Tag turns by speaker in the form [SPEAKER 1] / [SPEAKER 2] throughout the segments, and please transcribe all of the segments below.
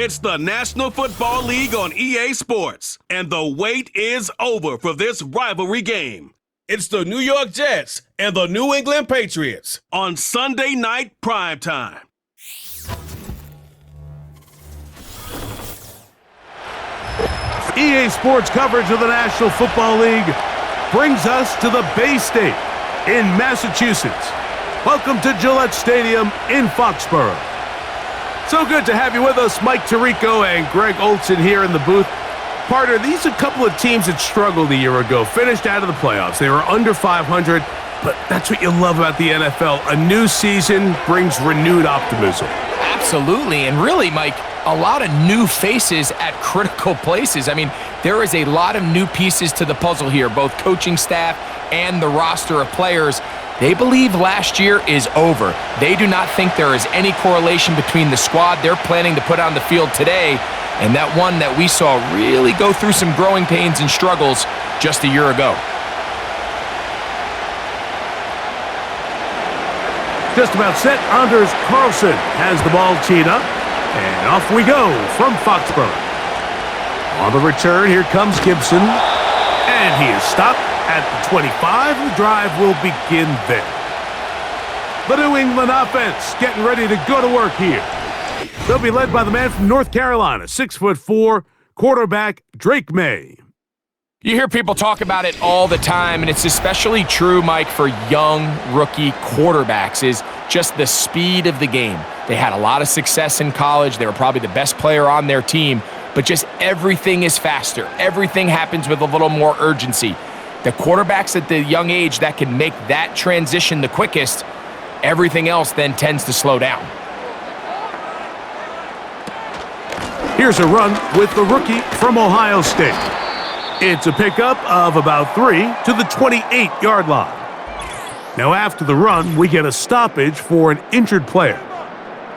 [SPEAKER 1] It's the National Football League on EA Sports, and the wait is over for this rivalry game. It's the New York Jets and the New England Patriots on Sunday night primetime.
[SPEAKER 2] EA Sports coverage of the National Football League brings us to the Bay State in Massachusetts. Welcome to Gillette Stadium in Foxborough. So good to have you with us, Mike Tirico and Greg Olson here in the booth. Partner, these are a couple of teams that struggled a year ago, finished out of the playoffs. They were under 500, but that's what you love about the NFL. A new season brings renewed optimism.
[SPEAKER 3] Absolutely, and really, Mike, a lot of new faces at critical places. I mean, there is a lot of new pieces to the puzzle here, both coaching staff and the roster of players. They believe last year is over. They do not think there is any correlation between the squad they're planning to put on the field today and that one that we saw really go through some growing pains and struggles just a year ago.
[SPEAKER 2] Just about set. Anders Carlson has the ball teed up, and off we go from Foxborough. On the return, here comes Gibson, and he is stopped at the 25. The drive will begin there. The New England offense getting ready to go to work here. They'll be led by the man from North Carolina, 6'4", quarterback Drake May.
[SPEAKER 3] You hear people talk about it all the time, and it's especially true, Mike, for young rookie quarterbacks, is just the speed of the game. They had a lot of success in college. They were probably the best player on their team, but just everything is faster. Everything happens with a little more urgency. The quarterbacks at the young age that can make that transition the quickest, everything else then tends to slow down.
[SPEAKER 2] Here's a run with the rookie from Ohio State. It's a pickup of about 3 to the 28-yard line. Now after the run, we get a stoppage for an injured player.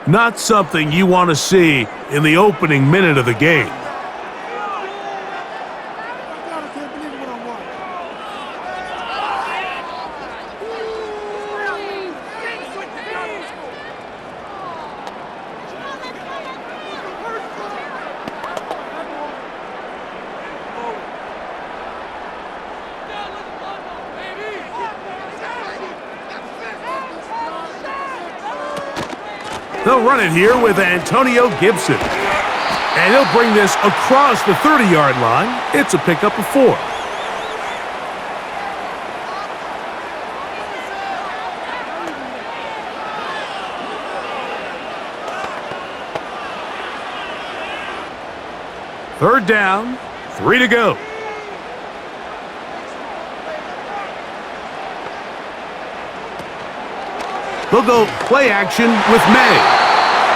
[SPEAKER 2] Not something you want to see in the opening minute of the game. They'll run it here with Antonio Gibson. And he'll bring this across the 30-yard line. It's a pickup of 4. Third down, 3 to go. They'll go play action with May.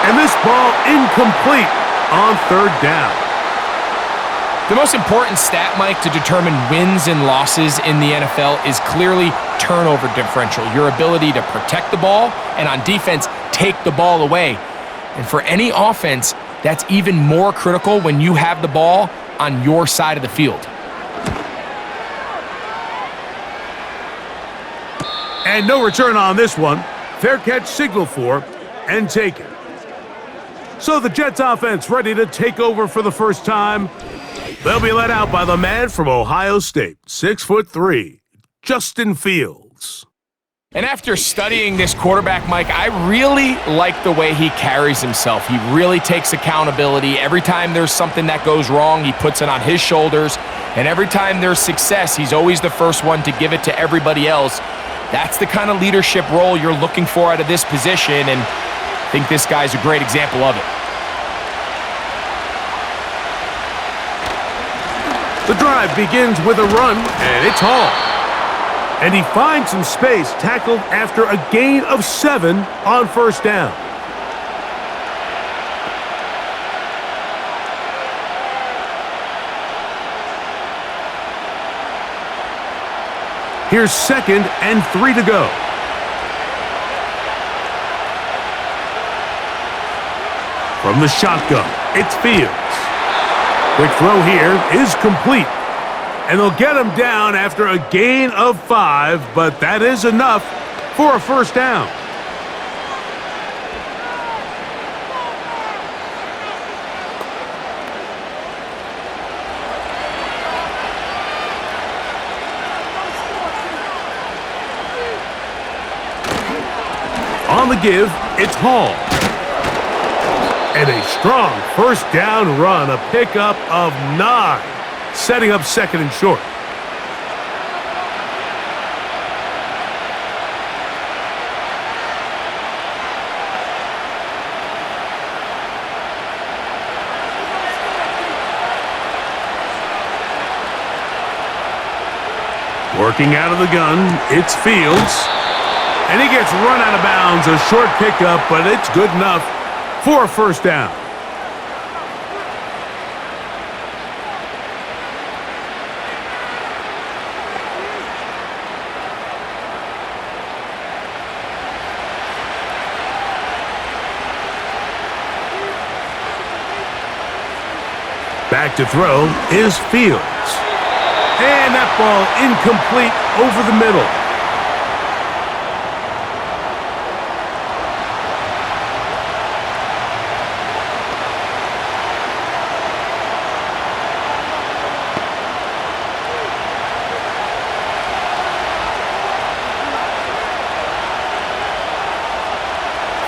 [SPEAKER 2] And this ball incomplete on third down.
[SPEAKER 3] The most important stat, Mike, to determine wins and losses in the NFL is clearly turnover differential, your ability to protect the ball and on defense, take the ball away. And for any offense, that's even more critical when you have the ball on your side of the field.
[SPEAKER 2] And no return on this one. Fair catch signaled for and taken. So the Jets offense ready to take over for the first time. They'll be led out by the man from Ohio State, 6'3", Justin Fields.
[SPEAKER 3] And after studying this quarterback, Mike, I really like the way he carries himself. He really takes accountability. Every time there's something that goes wrong, he puts it on his shoulders. And every time there's success, he's always the first one to give it to everybody else. That's the kind of leadership role you're looking for out of this position, and I think this guy's a great example of it.
[SPEAKER 2] The drive begins with a run, and it's hauled. And he finds some space, tackled after a gain of 7 on first down. Here's 2nd and 3 to go. From the shotgun, it's Fields. Quick throw here is complete. And they'll get him down after a gain of 5, but that is enough for a first down. On the give, it's Hall. And a strong first down run, a pickup of 9, setting up second and short. Working out of the gun, it's Fields. And he gets run out of bounds, a short pickup, but it's good enough for a first down. Back to throw is Fields. And that ball incomplete over the middle.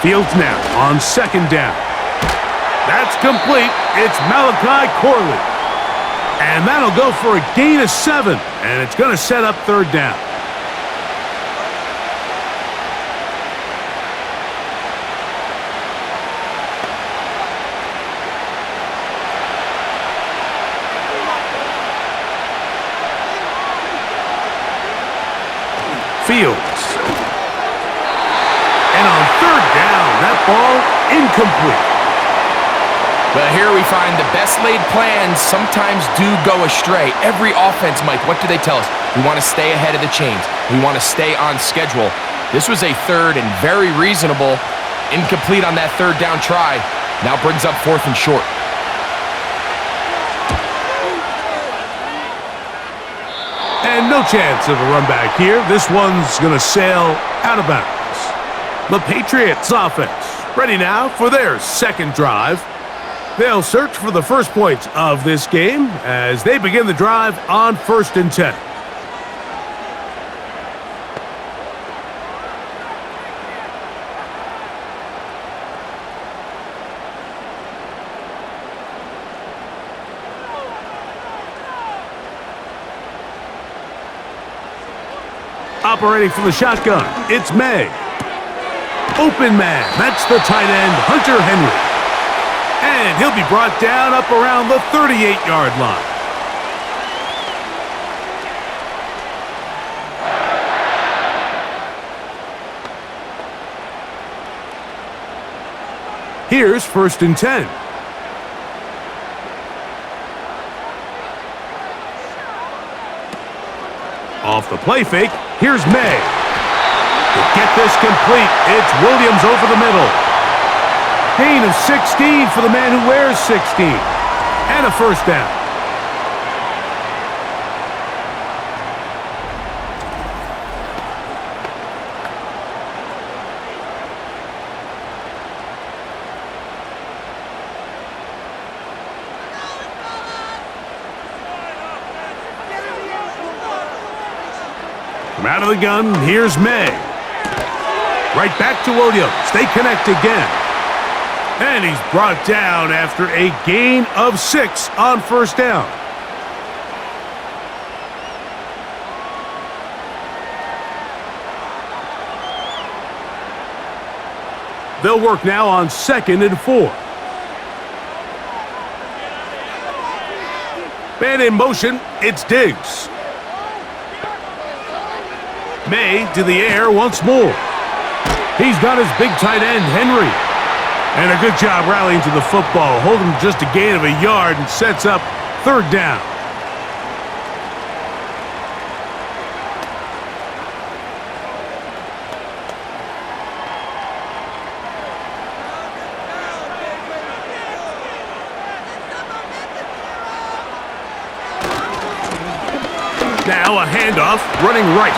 [SPEAKER 2] Fields now on second down. That's complete. It's Malachi Corley. And that'll go for a gain of 7. And it's going to set up third down. Fields. And on third down, that ball incomplete.
[SPEAKER 3] But here we find the best laid plans sometimes do go astray. Every offense, Mike, what do they tell us? We want to stay ahead of the chains. We want to stay on schedule. This was a third and very reasonable. Incomplete on that third down try. Now brings up fourth and short.
[SPEAKER 2] And no chance of a run back here. This one's going to sail out of bounds. The Patriots offense ready now for their second drive. They'll search for the first points of this game as they begin the drive on 1st and 10. Operating from the shotgun, it's May. Open man, that's the tight end, Hunter Henry. And he'll be brought down up around the 38-yard line. Here's 1st and 10. Off the play fake, here's May. To get this complete, it's Williams over the middle. Gain of 16 for the man who wears 16. And a first down. From out of the gun, here's May. Right back to Williams. They connect again. And he's brought down after a gain of 6 on first down. They'll work now on 2nd and 4. Man in motion, it's Diggs. May to the air once more. He's got his big tight end, Henry. And a good job rallying to the football. Holding just a gain of a yard and sets up third down. Now a handoff, running right.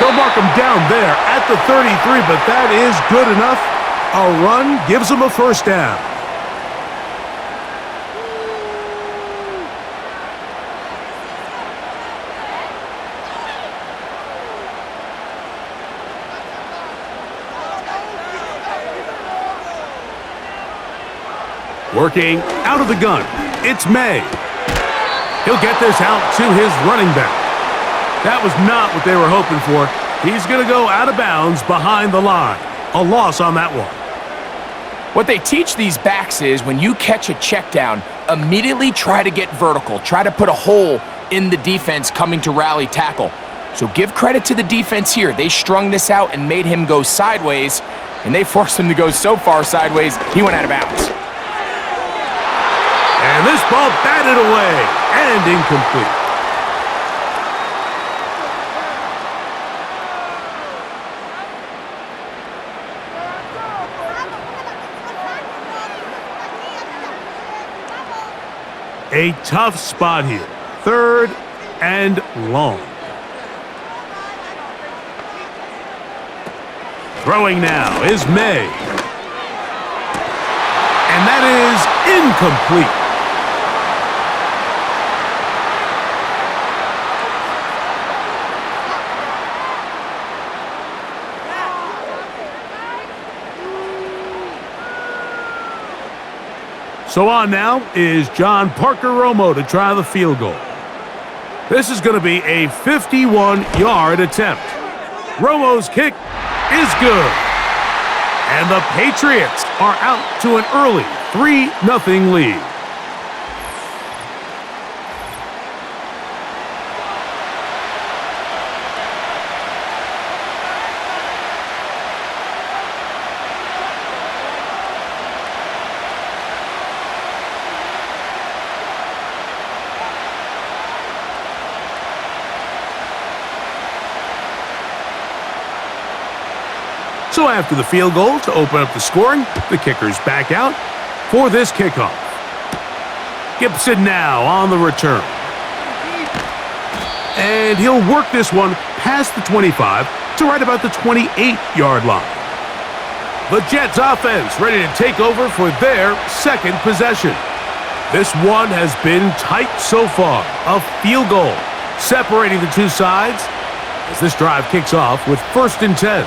[SPEAKER 2] They'll mark him down there at the 33, but that is good enough. A run gives them a first down. Working out of the gun, it's May. He'll get this out to his running back. That was not what they were hoping for. He's going to go out of bounds behind the line. A loss on that one.
[SPEAKER 3] What they teach these backs is when you catch a check down, immediately try to get vertical. Try to put a hole in the defense coming to rally tackle. So give credit to the defense here. They strung this out and made him go sideways, and they forced him to go so far sideways, he went out of bounds.
[SPEAKER 2] And this ball batted away and incomplete. A tough spot here. 3rd and long. Throwing now is May. And that is incomplete. So on now is John Parker Romo to try the field goal. This is going to be a 51-yard attempt. Romo's kick is good. And the Patriots are out to an early 3-0 lead. So after the field goal to open up the scoring, the kicker's back out for this kickoff. Gibson now on the return. And he'll work this one past the 25 to right about the 28-yard line. The Jets offense ready to take over for their second possession. This one has been tight so far. A field goal separating the two sides as this drive kicks off with 1st and 10.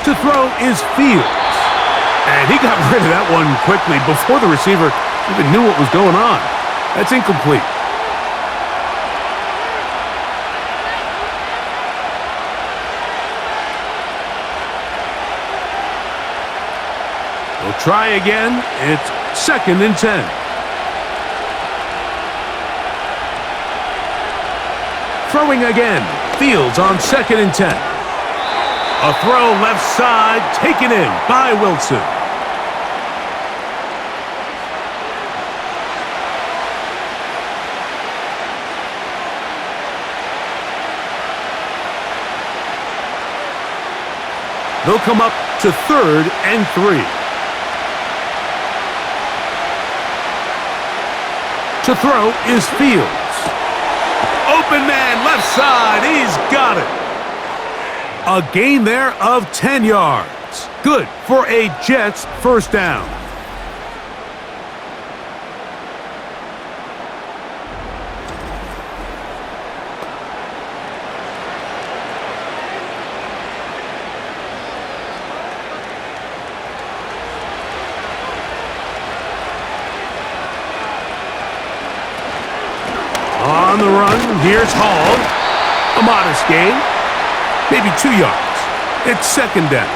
[SPEAKER 2] To throw is Fields. And he got rid of that one quickly before the receiver even knew what was going on. That's incomplete. We'll try again. It's 2nd and 10. Throwing again. Fields on 2nd and 10. A throw left side, taken in by Wilson. They'll come up to 3rd and 3. To throw is Fields. Open man, left side, he's got it. A gain there of 10 yards. Good for a Jets first down. On the run, here's Hall. A modest gain. Maybe 2 yards. It's 2nd down.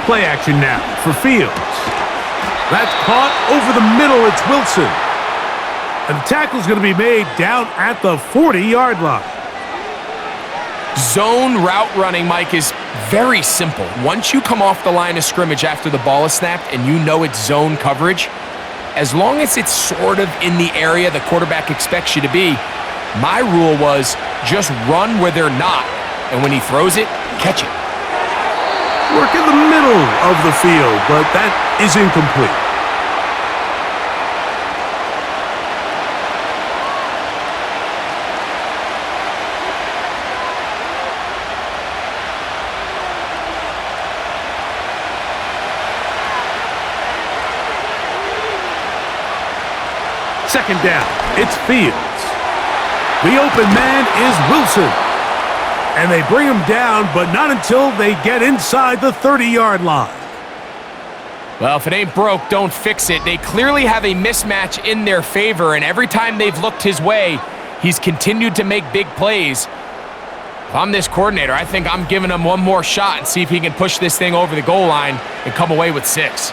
[SPEAKER 2] Play action now for Fields. That's caught over the middle. It's Wilson. And the tackle's going to be made down at the 40-yard line.
[SPEAKER 3] Zone route running, Mike, is very simple. Once you come off the line of scrimmage after the ball is snapped and you know it's zone coverage, as long as it's sort of in the area the quarterback expects you to be, my rule was just run where they're not. And when he throws it, catch it.
[SPEAKER 2] Work in the middle of the field, but that is incomplete. second down. It's Fields. The open man is Wilson. And they bring him down, but not until they get inside the 30-yard line.
[SPEAKER 3] Well, if it ain't broke, don't fix it. They clearly have a mismatch in their favor, and every time they've looked his way, he's continued to make big plays. If I'm this coordinator, I think I'm giving him one more shot and see if he can push this thing over the goal line and come away with 6.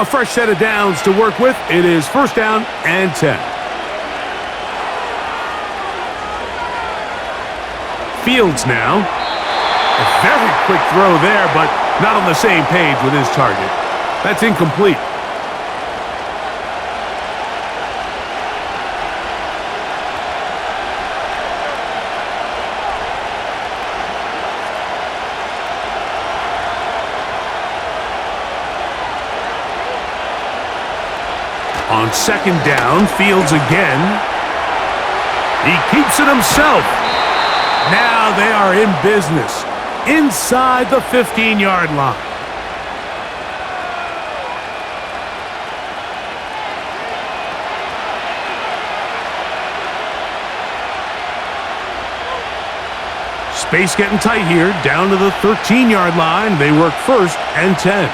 [SPEAKER 2] A fresh set of downs to work with. It is first down and 10. Fields now. A very quick throw there, but not on the same page with his target. That's incomplete. On second down, Fields again. He keeps it himself. Now they are in business inside the 15-yard line. Space getting tight here, down to the 13-yard line. They work first and 10.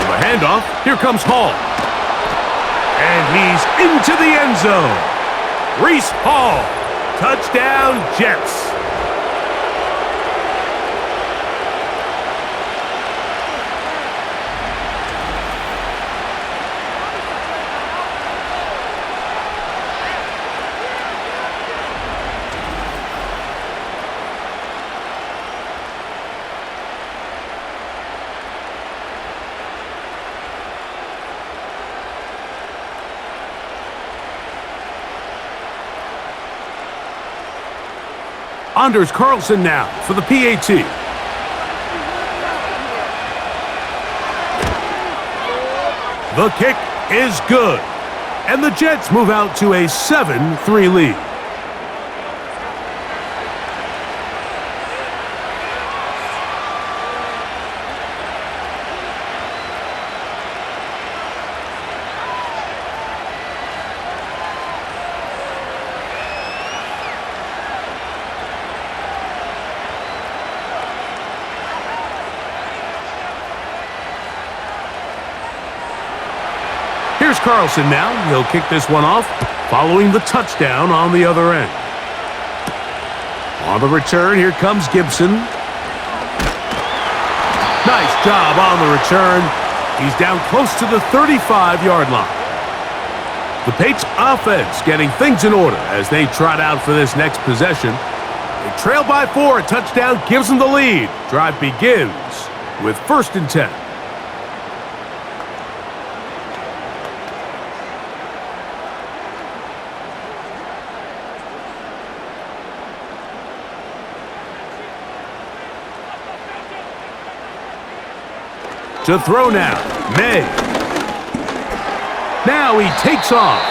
[SPEAKER 2] The handoff, here comes Hall. And he's into the end zone. Reese Hall, touchdown Jets. Anders Carlson now for the PAT. The kick is good. And the Jets move out to a 7-3 lead. Here's Carlson now. He'll kick this one off, following the touchdown on the other end. On the return, here comes Gibson. Nice job on the return. He's down close to the 35-yard line. The Patriots offense getting things in order as they trot out for this next possession. They trail by 4. A touchdown gives them the lead. Drive begins with first and 10. To throw now, May. Now he takes off.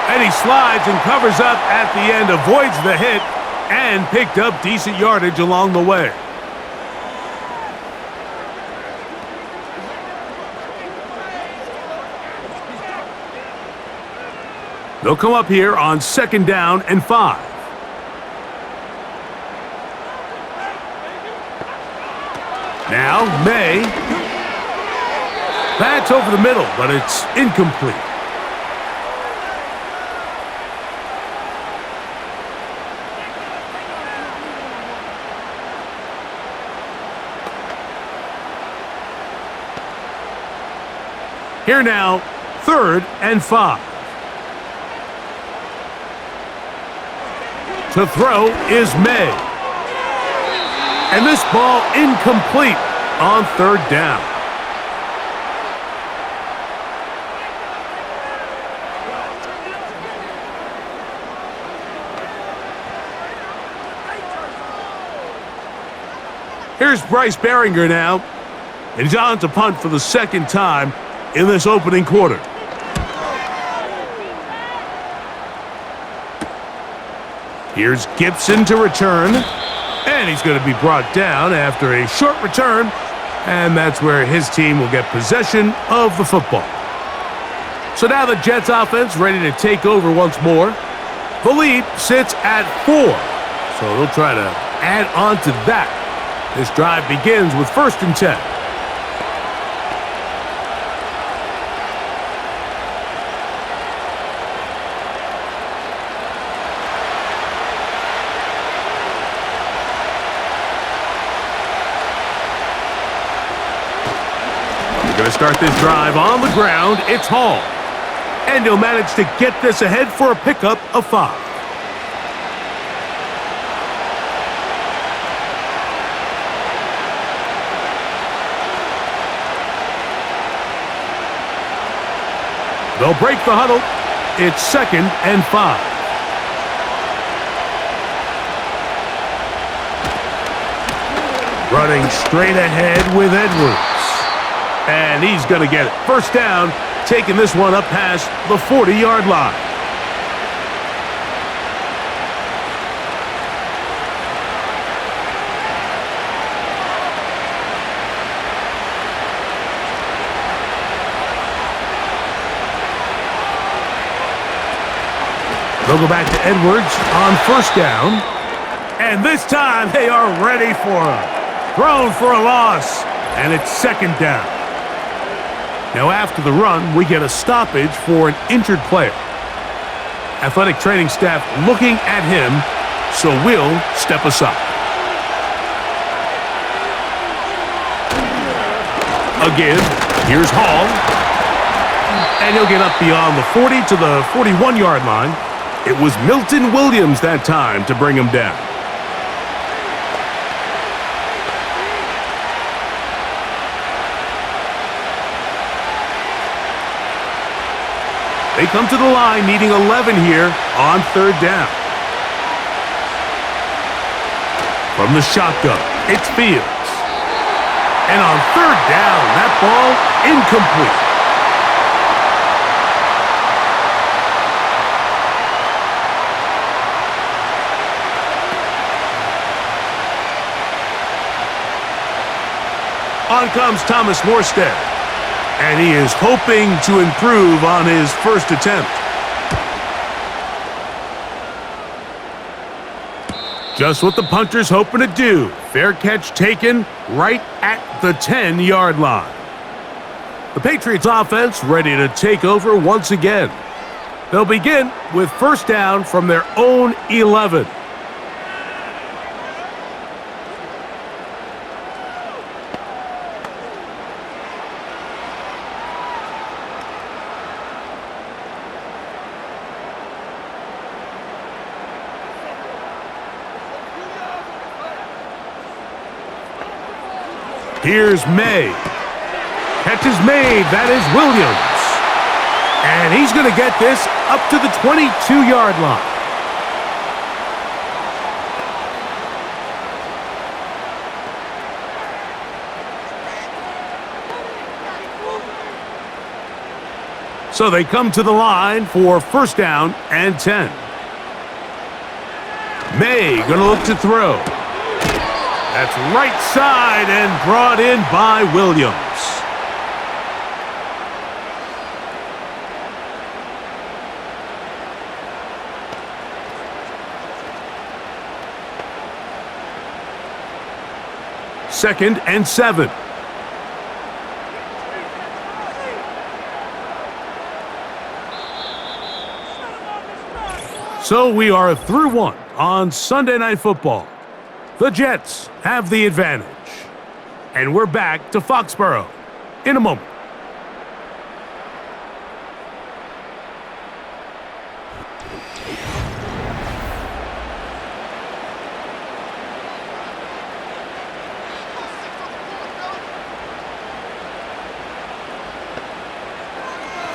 [SPEAKER 2] And he slides and covers up at the end, avoids the hit, and picked up decent yardage along the way. They'll come up here on second down and 5. Now, May. That's over the middle, but it's incomplete. Here now, third and 5. To throw is May. And this ball incomplete on third down. Here's Bryce Behringer now, and he's on to punt for the second time in this opening quarter. Here's Gibson to return, and he's going to be brought down after a short return And that's where his team will get possession of the football. So now the Jets offense ready to take over once more. The lead sits at 4, so they'll try to add on to that. This drive begins with 1st and 10. Going to start this drive on the ground. It's Hall. And he'll manage to get this ahead for a pickup of 5. They'll break the huddle. It's 2nd and 5. Running straight ahead with Edwards. And he's going to get it. 1st down, taking this one up past the 40-yard line. They'll go back to Edwards on 1st down. And this time they are ready for him. Thrown for a loss. And it's 2nd down. Now after the run, we get a stoppage for an injured player. Athletic training staff looking at him, so we'll step aside. Again, here's Hall. And he'll get up beyond the 40 to the 41-yard line. It was Milton Williams that time to bring him down. They come to the line needing 11 here on 3rd down. From the shotgun, it's Fields. And on 3rd down, that ball incomplete. On comes Thomas Morstead. And he is hoping to improve on his 1st attempt. Just what the punter's hoping to do. Fair catch taken right at the 10-yard line. The Patriots offense ready to take over once again. They'll begin with 1st down from their own 11. Here's May. Catch is made. That is Williams. And he's going to get this up to the 22-yard line. So they come to the line for 1st down and 10. May going to look to throw. That's right side and brought in by Williams. Second and 7. So we are through 1 on Sunday Night Football. The Jets have the advantage. And we're back to Foxborough in a moment.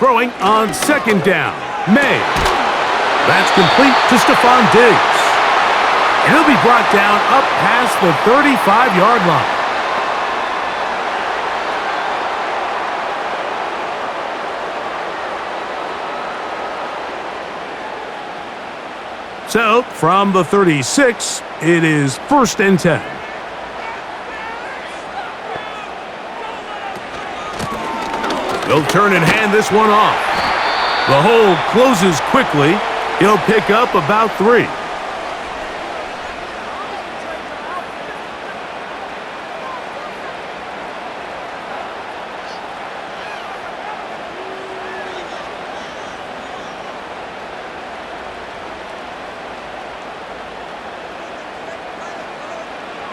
[SPEAKER 2] Throwing on 2nd down. May. That's complete to Stephon Diggs. And he'll be brought down up past the 35-yard line. So, from the 36, it is 1st and 10. He'll turn and hand this one off. The hold closes quickly. He'll pick up about 3.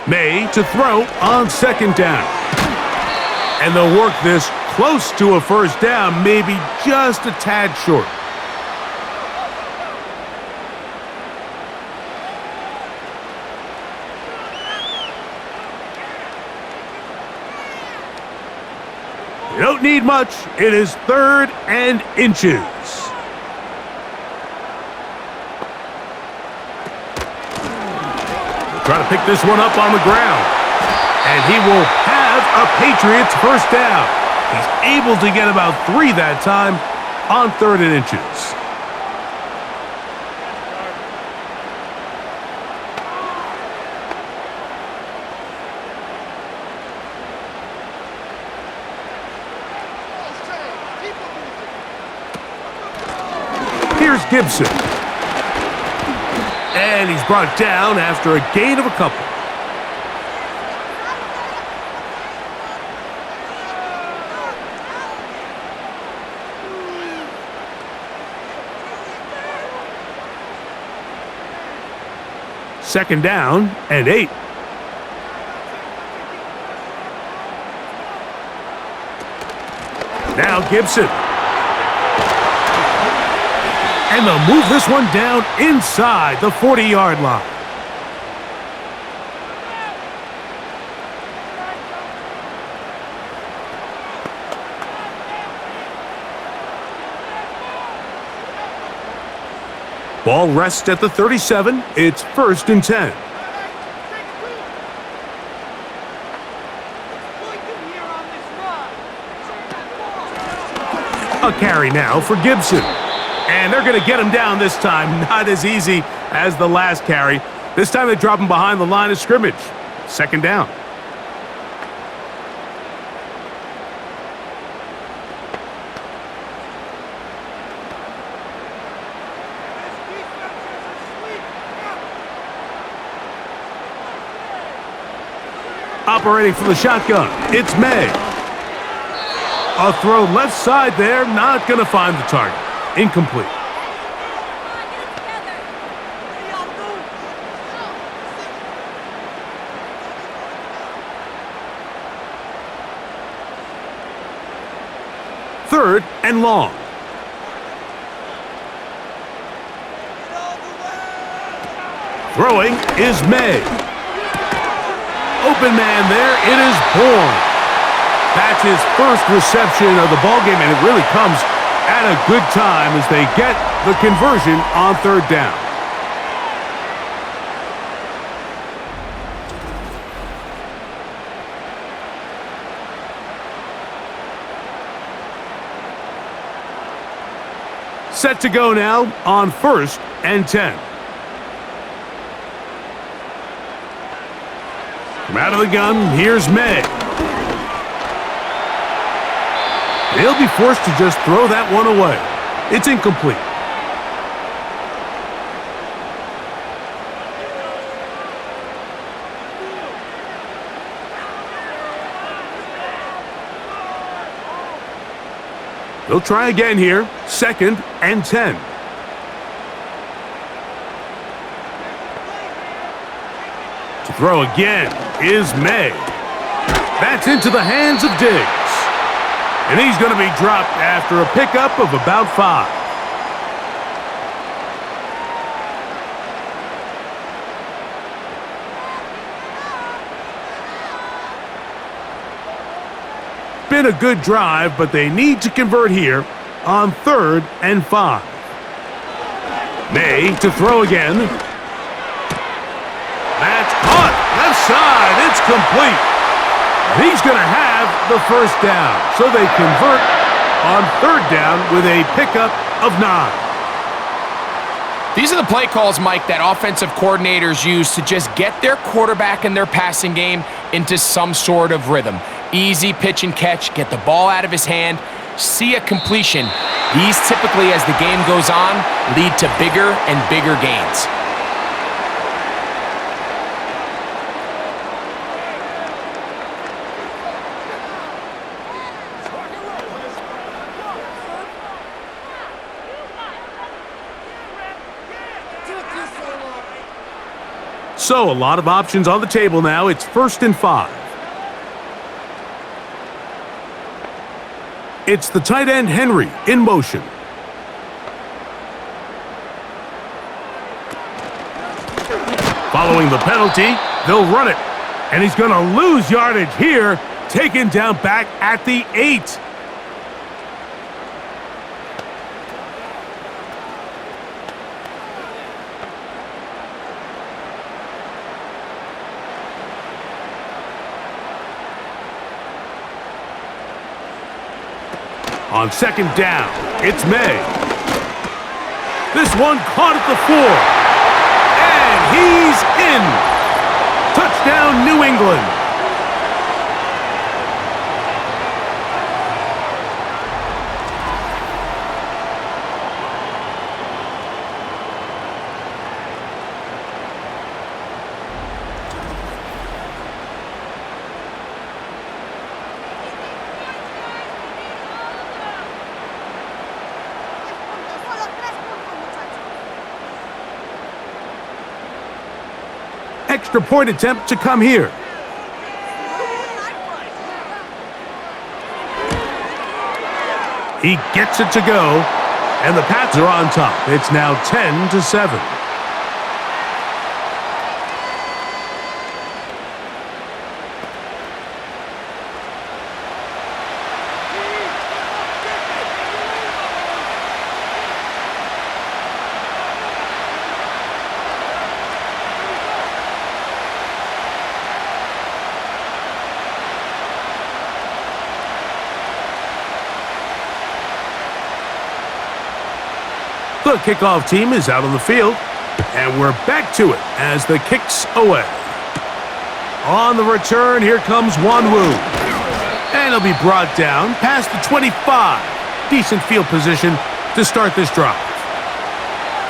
[SPEAKER 2] May to throw on 2nd down. And they'll work this close to a 1st down, maybe just a tad short. You don't need much. It is 3rd and inches. Try to pick this one up on the ground. And he will have a Patriots 1st down. He's able to get about 3 that time on 3rd and inches. Here's Gibson. And he's brought down after a gain of a couple. Second down and 8. Now Gibson. And they'll move this one down inside the 40-yard line. Ball rests at the 37. It's 1st and 10. A carry now for Gibson. And they're going to get him down this time. Not as easy as the last carry. This time they drop him behind the line of scrimmage. 2nd down. Operating from the shotgun, it's May. A throw left side there, not going to find the target. Incomplete. Third and long. Throwing is May. Open man there, it is Bourne. That's his first reception of the ballgame, and it really comes at a good time as they get the conversion on 3rd down. Set to go now on 1st and 10. From out of the gun, here's May. He'll be forced to just throw that one away. It's incomplete. They'll try again here. 2nd and 10. To throw again is May. That's into the hands of Diggs. And he's going to be dropped after a pickup of about 5. Been a good drive, but they need to convert here on 3rd and 5. May to throw again. That's caught. Left side. It's complete. And he's going to have the 1st down. So they convert on 3rd down with a pickup of 9.
[SPEAKER 3] These are the play calls, Mike, that offensive coordinators use to just get their quarterback and their passing game into some sort of rhythm. Easy pitch and catch, get the ball out of his hand, see a completion. These typically, as the game goes on, lead to bigger and bigger gains.
[SPEAKER 2] So, a lot of options on the table now. It's 1st and 5. It's the tight end, Henry, in motion. Following the penalty, they'll run it. And he's going to lose yardage here, taken down back at the 8. On 2nd down, it's May. This one caught at the 4. And he's in. Touchdown, New England. Extra point attempt to come here. He gets it to go, and the Pats are on top. It's now 10-7. The kickoff team is out on the field, and we're back to it as the kick's away. On the return, here comes Wanwu. And he'll be brought down past the 25. Decent field position to start this drive.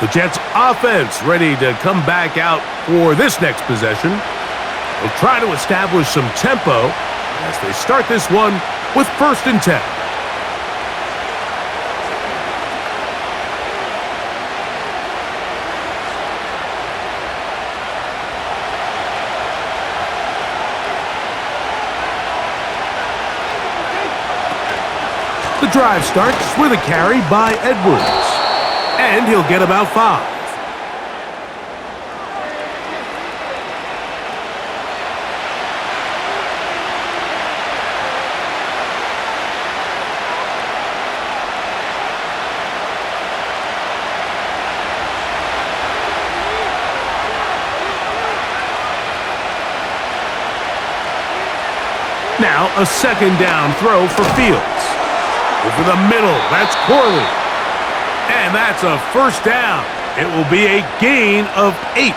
[SPEAKER 2] The Jets offense ready to come back out for this next possession. They'll try to establish some tempo as they start this one with 1st and 10. The drive starts with a carry by Edwards, and he'll get about 5. Now a 2nd down throw for Fields. Over the middle, that's Corley. And that's a 1st down. It will be a gain of 8.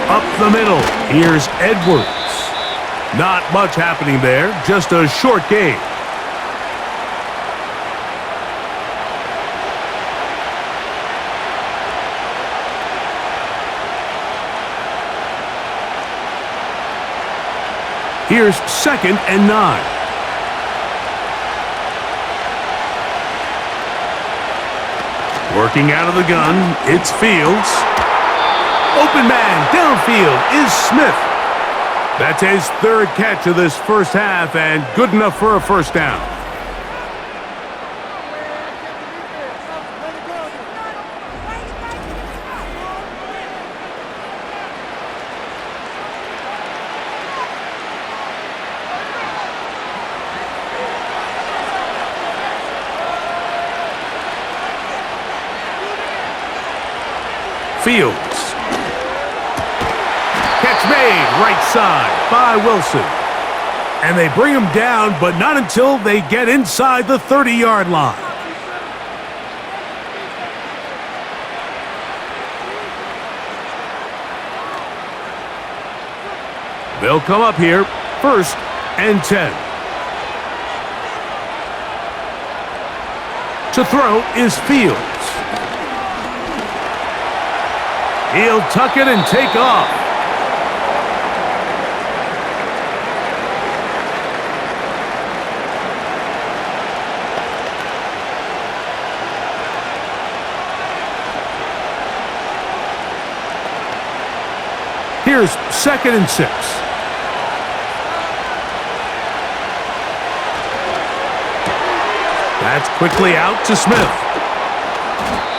[SPEAKER 2] Up the middle, here's Edwards. Not much happening there, just a short gain. Here's 2nd and 9. Working out of the gun, it's Fields. Open man downfield is Smith. That's his 3rd catch of this first half and good enough for a 1st down. Fields. Catch made, right side by Wilson. And they bring him down, but not until they get inside the 30-yard line. They'll come up here, 1st and 10. To throw is Fields. He'll tuck it and take off. Here's 2nd and 6. That's quickly out to Smith.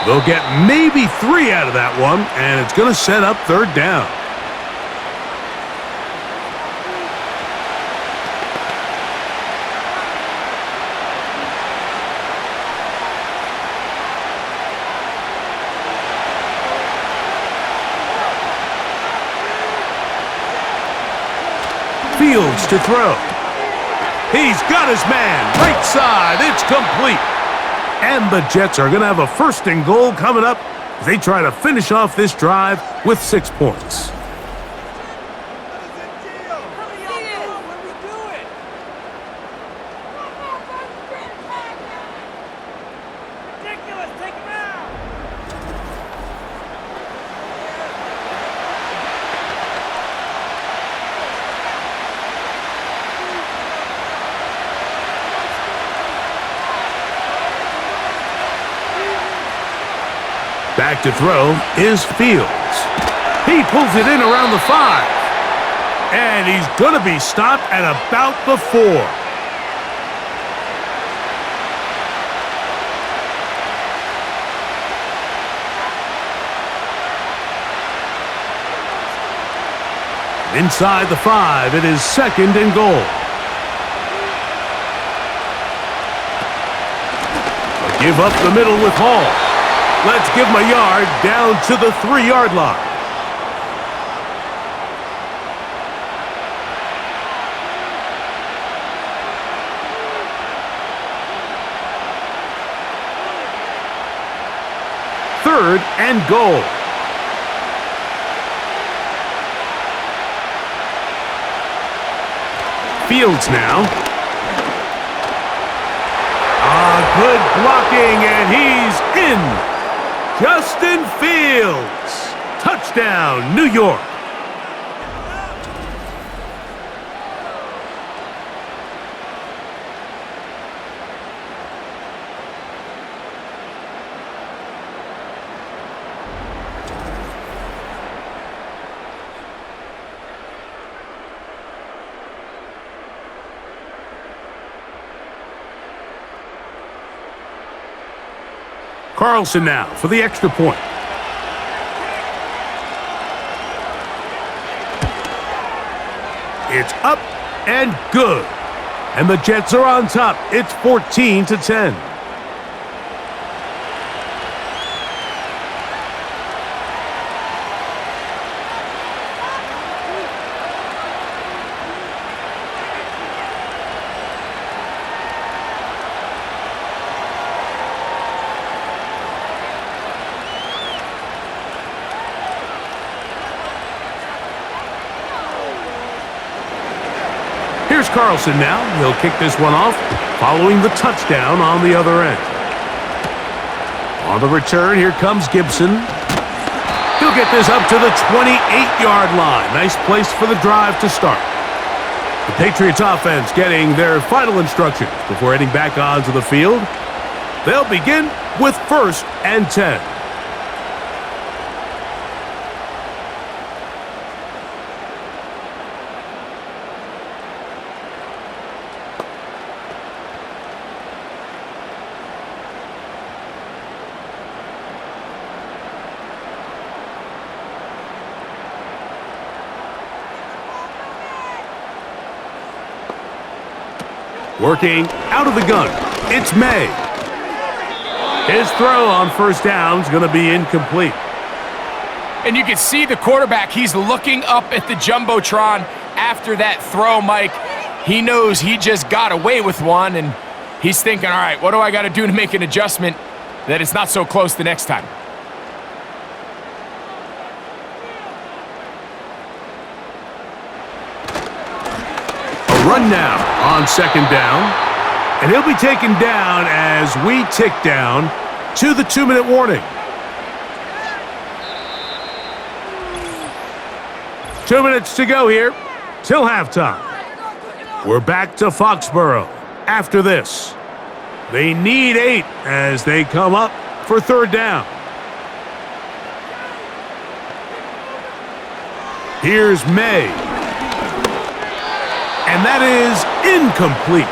[SPEAKER 2] They'll get maybe 3 out of that one, and it's going to set up 3rd down. Fields to throw. He's got his man. Right side. It's complete. And the Jets are going to have a 1st and goal coming up as they try to finish off this drive with 6 points. Back to throw is Fields. He pulls it in around the 5. And he's going to be stopped at about the 4. Inside the 5, it is 2nd and goal. Give up the middle with Hall. Let's give him a yard down to the 3-yard line. Third and goal. Fields now. Good blocking, and he's in. Justin Fields. Touchdown, New York. Carlson now for the extra point. It's up and good. And the Jets are on top. It's 14-10. Here's Carlson now. He'll kick this one off, following the touchdown on the other end. On the return, here comes Gibson. He'll get this up to the 28-yard line. Nice place for the drive to start. The Patriots offense getting their final instructions before heading back onto the field. They'll begin with 1st and 10. Working out of the gun, it's May. His throw on 1st down is going to be incomplete.
[SPEAKER 3] And you can see the quarterback, he's looking up at the Jumbotron after that throw, Mike. He knows he just got away with one, and he's thinking, all right, what do I got to do to make an adjustment that it's not so close the next time?
[SPEAKER 2] A run now on second down, and he'll be taken down as we tick down to the 2-minute warning. 2 minutes to go here till halftime. We're back to Foxborough after this. They need 8 as they come up for third down. Here's May. And that is incomplete.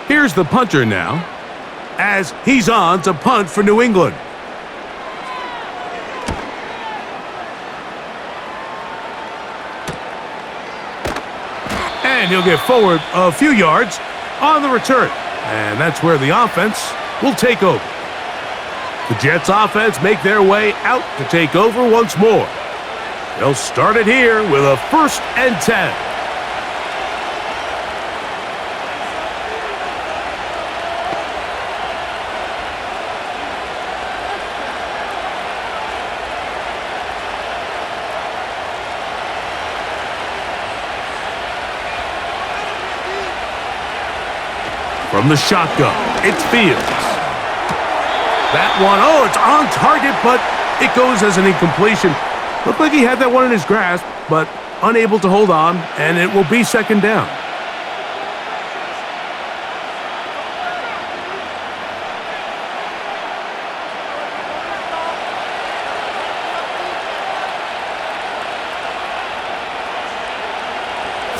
[SPEAKER 2] Here's the punter now, as he's on to punt for New England. And he'll get forward a few yards on the return. And that's where the offense will take over. The Jets offense make their way out to take over once more. They'll start it here with a 1st and 10. From the shotgun, it's Fields. That one, oh, it's on target, but it goes as an incompletion. Looked like he had that one in his grasp, but unable to hold on, and it will be second down.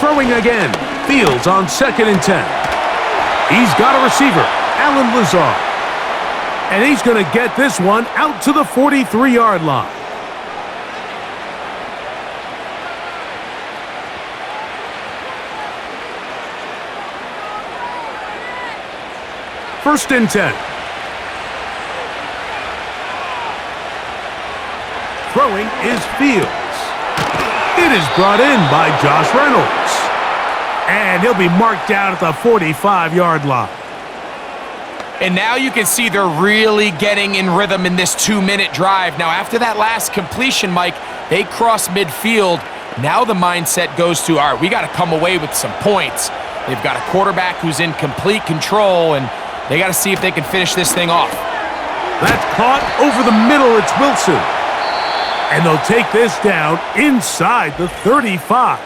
[SPEAKER 2] Throwing again, Fields on 2nd and 10. He's got a receiver, Alan Lazard. And he's going to get this one out to the 43-yard line. First and 10. Throwing is Fields. It is brought in by Josh Reynolds. And he'll be marked down at the 45-yard line.
[SPEAKER 3] And now you can see they're really getting in rhythm in this 2-minute drive. Now, after that last completion, Mike, they cross midfield. Now the mindset goes to, all right, we got to come away with some points. They've got a quarterback who's in complete control, and they got to see if they can finish this thing off.
[SPEAKER 2] That's caught over the middle. It's Wilson. And they'll take this down inside the 35.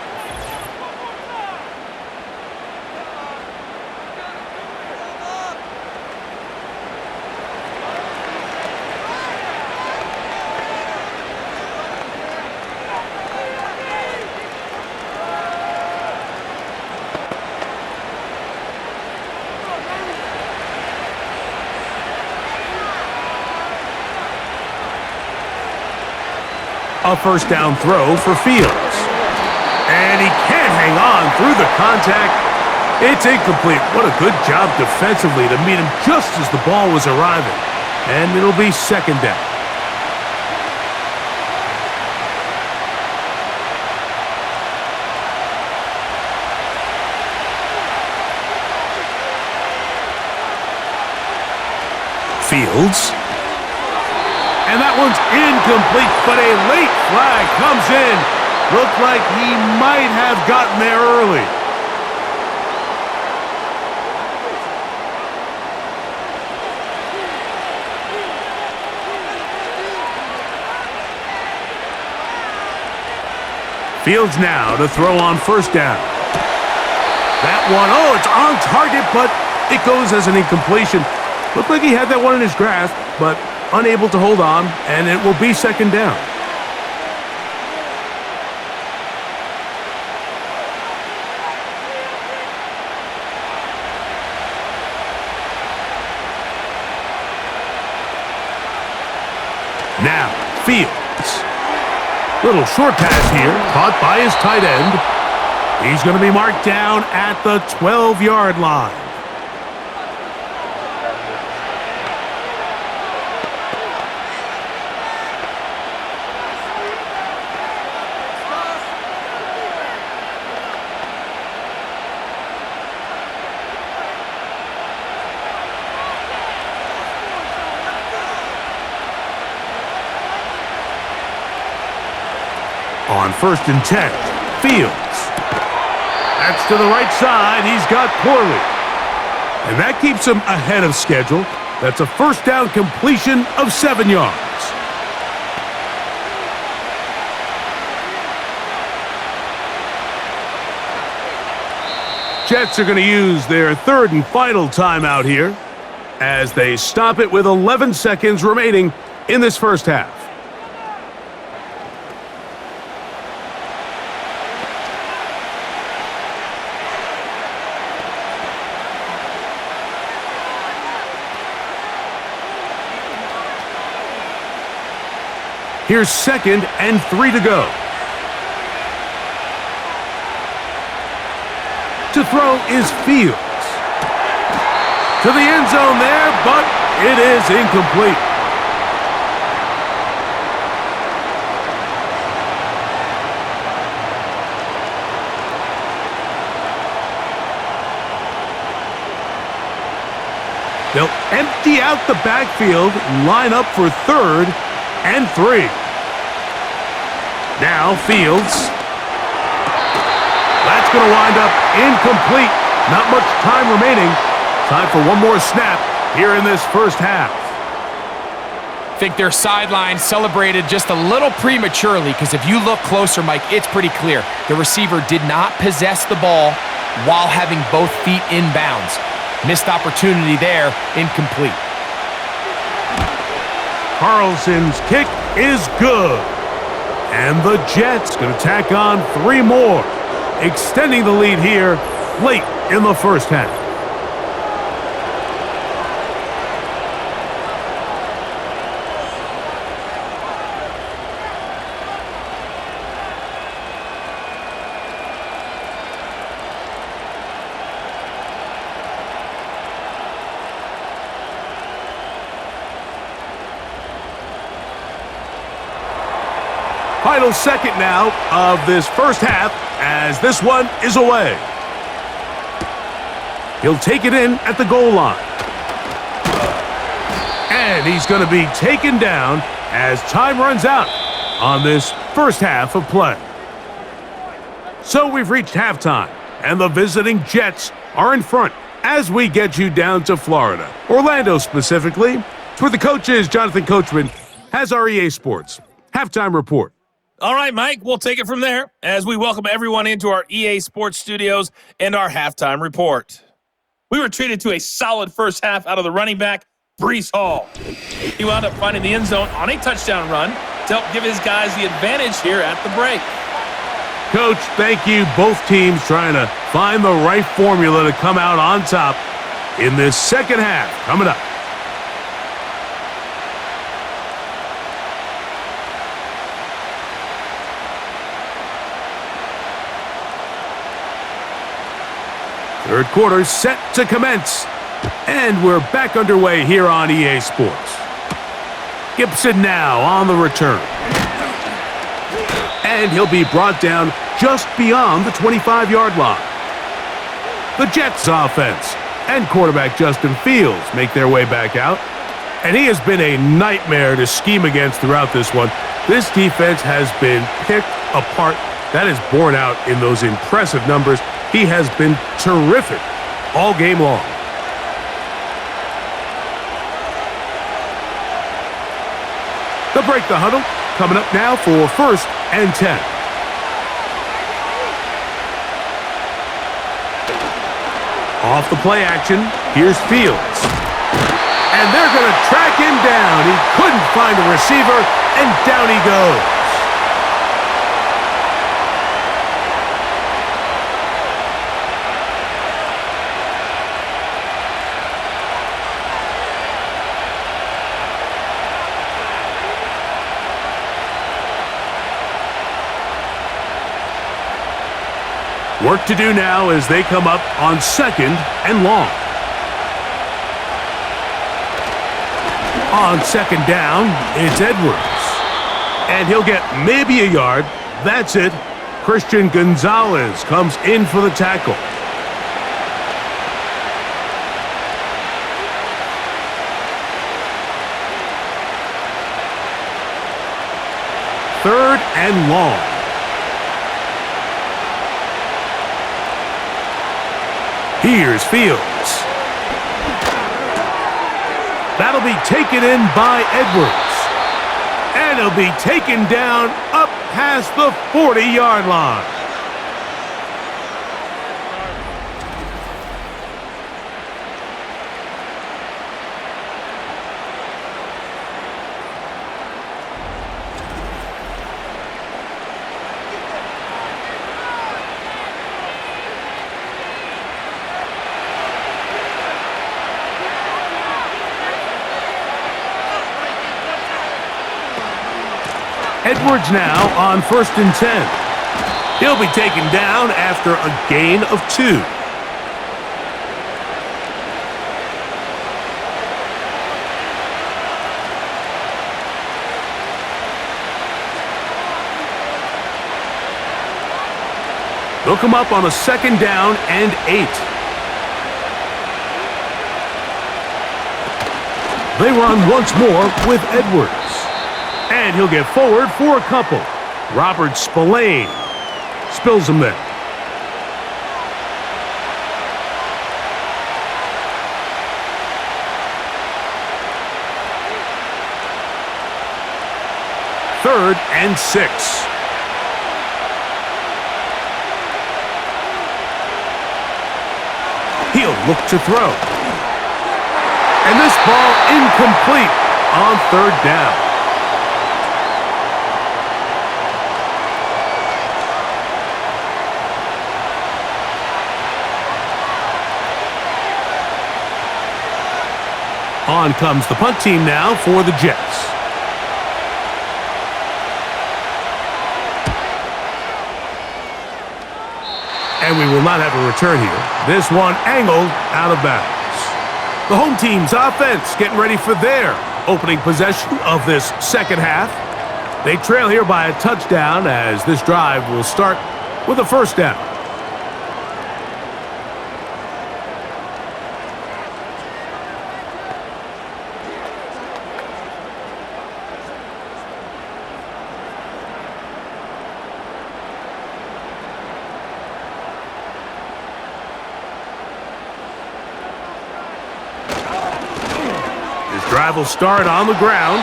[SPEAKER 2] A first down throw for Fields. And he can't hang on through the contact. It's incomplete. What a good job defensively to meet him just as the ball was arriving. And it'll be second down. Fields. And that one's incomplete, but a late flag comes in. Looked like he might have gotten there early. Fields now to throw on first down. That one, oh, it's on target, but it goes as an incompletion. Looked like he had that one in his grasp, but unable to hold on, and it will be second down. Now, Fields. Little short pass here, caught by his tight end. He's going to be marked down at the 12-yard line. On 1st and 10, Fields. That's to the right side. He's got Corley. And that keeps him ahead of schedule. That's a first down completion of 7 yards. Jets are going to use their 3rd and final timeout here as they stop it with 11 seconds remaining in this first half. Here's 2nd and 3 to go. To throw is Fields. To the end zone there, but it is incomplete. They'll empty out the backfield, line up for 3rd and 3. Now Fields. That's going to wind up incomplete. Not much time remaining. Time for one more snap here in this first half.
[SPEAKER 3] I think their sideline celebrated just a little prematurely because if you look closer, Mike, it's pretty clear. The receiver did not possess the ball while having both feet in bounds. Missed opportunity there, incomplete.
[SPEAKER 2] Carlson's kick is good. And the Jets going to tack on 3 more, extending the lead here late in the first half. Final second now of this first half as this one is away. He'll take it in at the goal line. And he's going to be taken down as time runs out on this first half of play. So we've reached halftime, and the visiting Jets are in front as we get you down to Florida, Orlando specifically. It's where the coach is. Jonathan Coachman has our EA Sports halftime report.
[SPEAKER 4] All right, Mike, we'll take it from there as we welcome everyone into our EA Sports studios and our halftime report. We were treated to a solid first half out of the running back, Breece Hall. He wound up finding the end zone on a touchdown run to help give his guys the advantage here at the break.
[SPEAKER 2] Coach, thank you. Both teams trying to find the right formula to come out on top in this second half. Coming up. Third quarter set to commence. And we're back underway here on EA Sports. Gibson now on the return. And he'll be brought down just beyond the 25-yard line. The Jets offense and quarterback Justin Fields make their way back out. And he has been a nightmare to scheme against throughout this one. This defense has been picked apart. That is borne out in those impressive numbers. He has been terrific all game long. They'll break the huddle. Coming up now for 1st and 10. Off the play action, here's Fields. And they're going to track him down. He couldn't find a receiver, and down he goes. Work to do now as they come up on 2nd and long. On 2nd down, it's Edwards. And he'll get maybe a yard. That's it. Christian Gonzalez comes in for the tackle. Third and long. Here's Fields. That'll be taken in by Edwards. And he'll be taken down up past the 40-yard line. Edwards now on 1st and 10. He'll be taken down after a gain of 2. They'll come up on a 2nd down and 8. They run once more with Edwards. And he'll get forward for a couple. Robert Spillane spills him there. Third and 6. He'll look to throw. And this ball incomplete on 3rd down. On comes the punt team now for the Jets. And we will not have a return here. This one angled out of bounds. The home team's offense getting ready for their opening possession of this 2nd half. They trail here by a touchdown as this drive will start with a 1st down. Drive will start on the ground.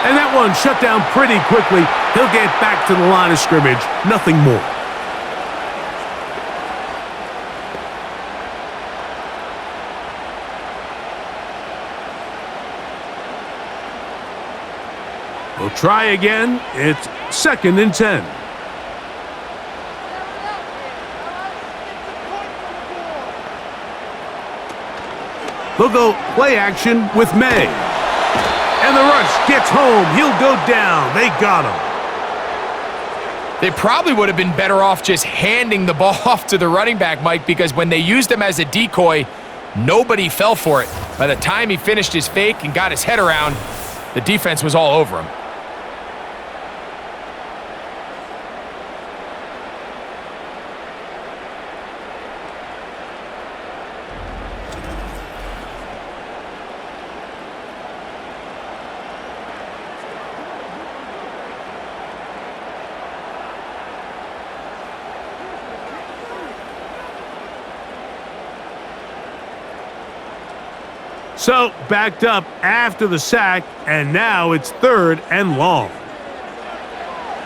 [SPEAKER 2] And that one shut down pretty quickly. He'll get back to the line of scrimmage. Nothing more. We'll try again. It's 2nd and 10. They'll go play action with May. And the rush gets home. He'll go down. They got him.
[SPEAKER 3] They probably would have been better off just handing the ball off to the running back, Mike, because when they used him as a decoy, nobody fell for it. By the time he finished his fake and got his head around, the defense was all over him.
[SPEAKER 2] So, backed up after the sack, and now it's 3rd and long.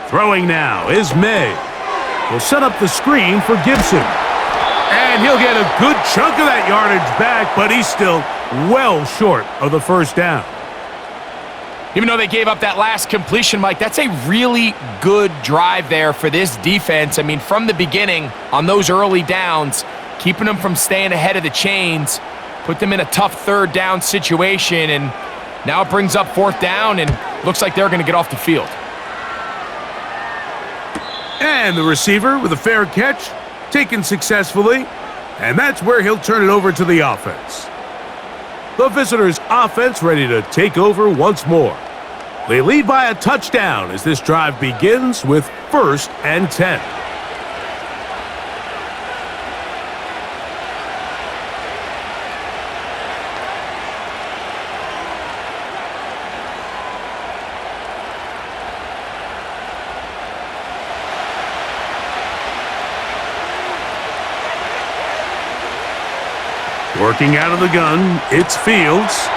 [SPEAKER 2] Throwing now is May. He'll set up the screen for Gibson. And he'll get a good chunk of that yardage back, but he's still well short of the 1st down.
[SPEAKER 3] Even though they gave up that last completion, Mike, that's a really good drive there for this defense. I mean, from the beginning, on those early downs, keeping them from staying ahead of the chains, put them in a tough 3rd down situation, and now it brings up 4th down, and looks like they're going to get off the field.
[SPEAKER 2] And the receiver with a fair catch, taken successfully, and that's where he'll turn it over to the offense. The visitors' offense ready to take over once more. They lead by a touchdown as this drive begins with 1st and 10. Working out of the gun, it's Fields.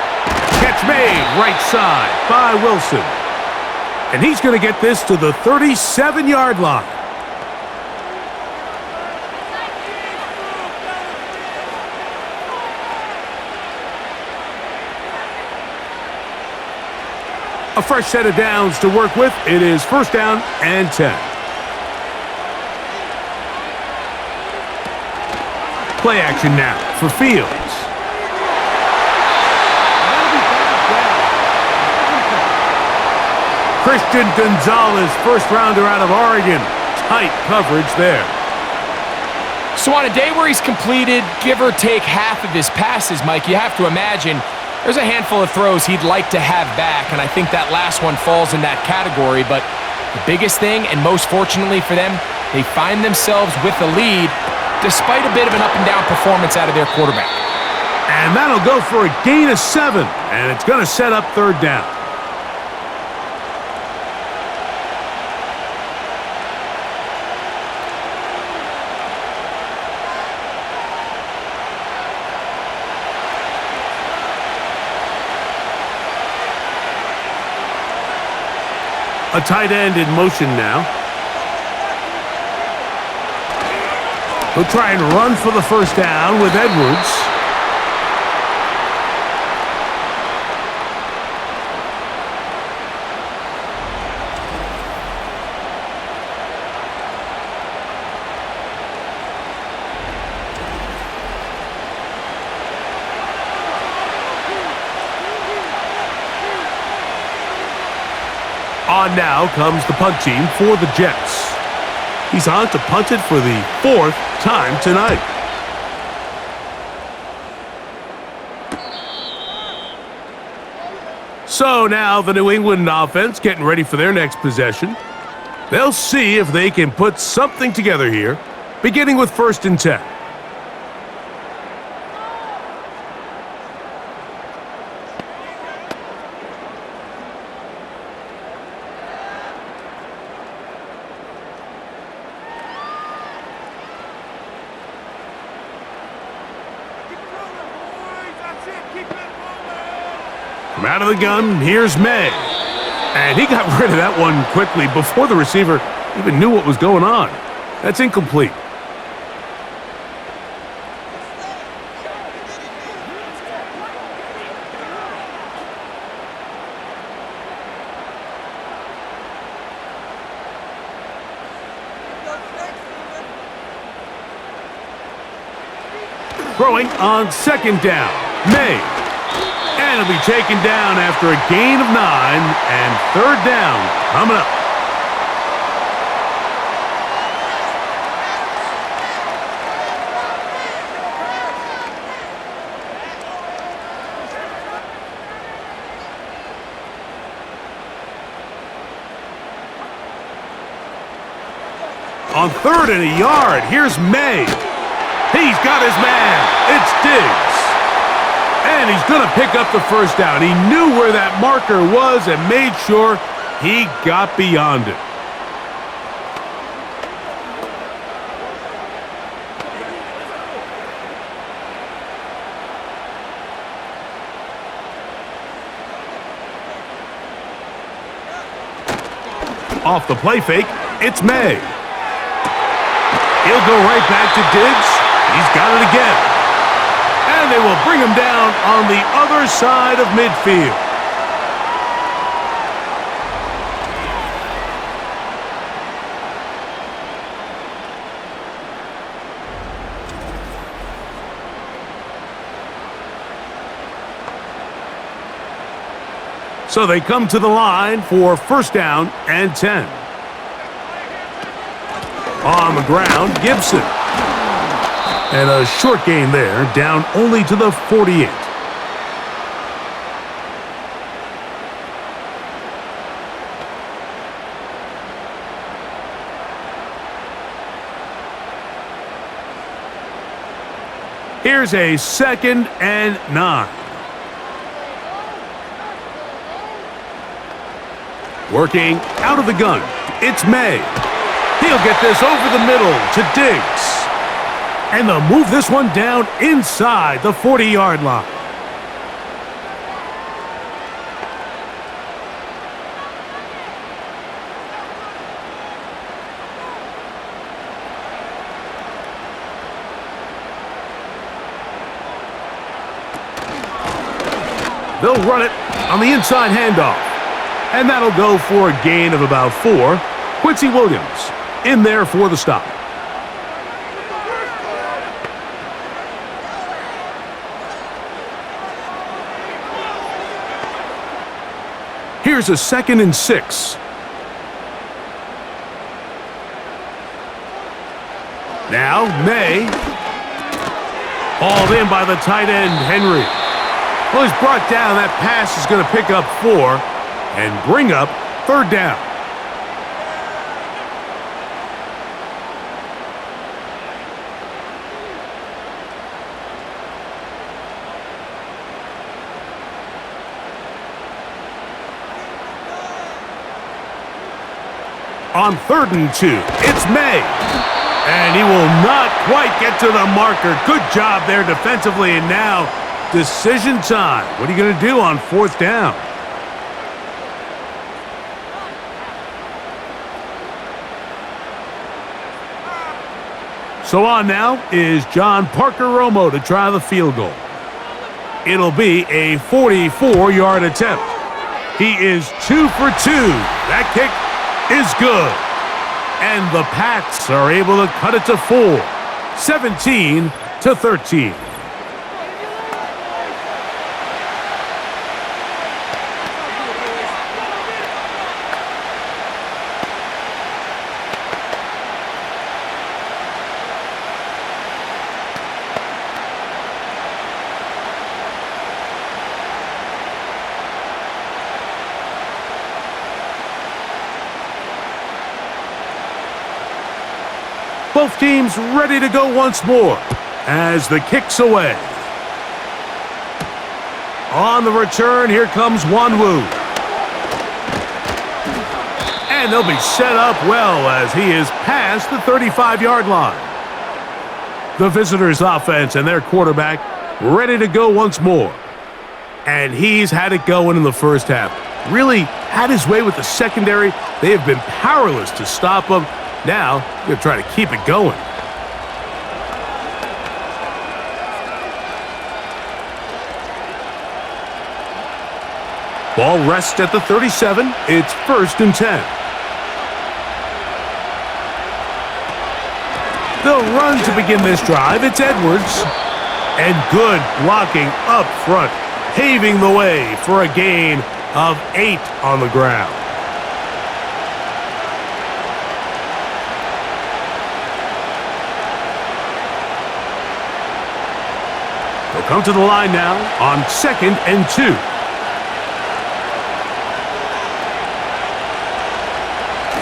[SPEAKER 2] Catch made, right side by Wilson. And he's going to get this to the 37-yard line. A fresh set of downs to work with. It is first down and 10. Play action now for Fields. Christian Gonzalez, first rounder out of Oregon. Tight coverage there.
[SPEAKER 3] So on a day where he's completed, give or take half of his passes, Mike, you have to imagine there's a handful of throws he'd like to have back, and I think that last one falls in that category. But the biggest thing, and most fortunately for them, they find themselves with the lead despite a bit of an up-and-down performance out of their quarterback.
[SPEAKER 2] And that'll go for a gain of 7, and it's going to set up third down. A tight end in motion now. He'll try and run for the first down with Edwards. On now comes the punt team for the Jets. He's on to punt it for the 4th time tonight. So now the New England offense getting ready for their next possession. They'll see if they can put something together here, beginning with 1st and 10. From out of the gun, here's May. And he got rid of that one quickly before the receiver even knew what was going on. That's incomplete. Throwing on 2nd down, May. And he'll be taken down after a gain of 9, and 3rd down coming up. On 3rd and a yard, here's May. He's got his man. It's Diggs. And he's going to pick up the first down. He knew where that marker was and made sure he got beyond it. Off the play fake, it's May. He'll go right back to Diggs. He's got it again. And they will bring him down on the other side of midfield. So they come to the line for 1st down and 10. On the ground, Gibson. And a short gain there, down only to the 48. Here's a 2nd and 9. Working out of the gun, it's May. He'll get this over the middle to Diggs. And they'll move this one down inside the 40-yard line. They'll run it on the inside handoff. And that'll go for a gain of about 4. Quincy Williams in there for the stop. Here's a 2nd and 6. Now, May. Hauled in by the tight end, Henry. Well, he's brought down. That pass is going to pick up 4 and bring up 3rd down. On 3rd and 2, it's May. And he will not quite get to the marker. Good job there defensively, and now decision time. What are you going to do on 4th down? So on now is John Parker Romo to try the field goal. It'll be a 44-yard attempt. He is 2 for 2. That kick is good. And the Pats are able to cut it to 4, 17-13. Both teams ready to go once more as the kick's away. On the return, here comes Wanwu. And they'll be set up well as he is past the 35-yard line. The visitors' offense and their quarterback ready to go once more. And he's had it going in the first half. Really had his way with the secondary. They have been powerless to stop him. Now, you're trying to keep it going. Ball rests at the 37. It's 1st and 10. They'll run to begin this drive. It's Edwards. And good blocking up front, paving the way for a gain of 8 on the ground. They'll come to the line now on 2nd and 2.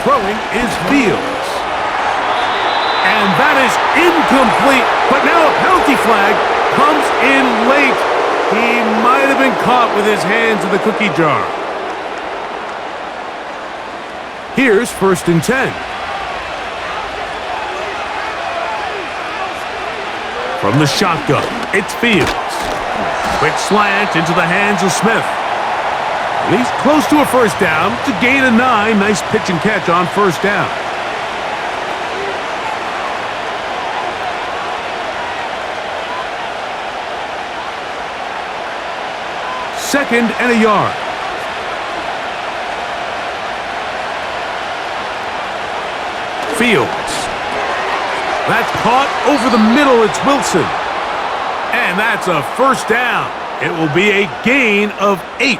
[SPEAKER 2] Throwing is Fields. And that is incomplete, but now a penalty flag comes in late. He might have been caught with his hands in the cookie jar. Here's 1st and 10. From the shotgun, it's Fields. Quick slant into the hands of Smith. And he's close to a 1st down to gain a 9. Nice pitch and catch on 1st down. Second and a yard. Fields. That's caught over the middle. It's Wilson. And that's a 1st down. It will be a gain of 8.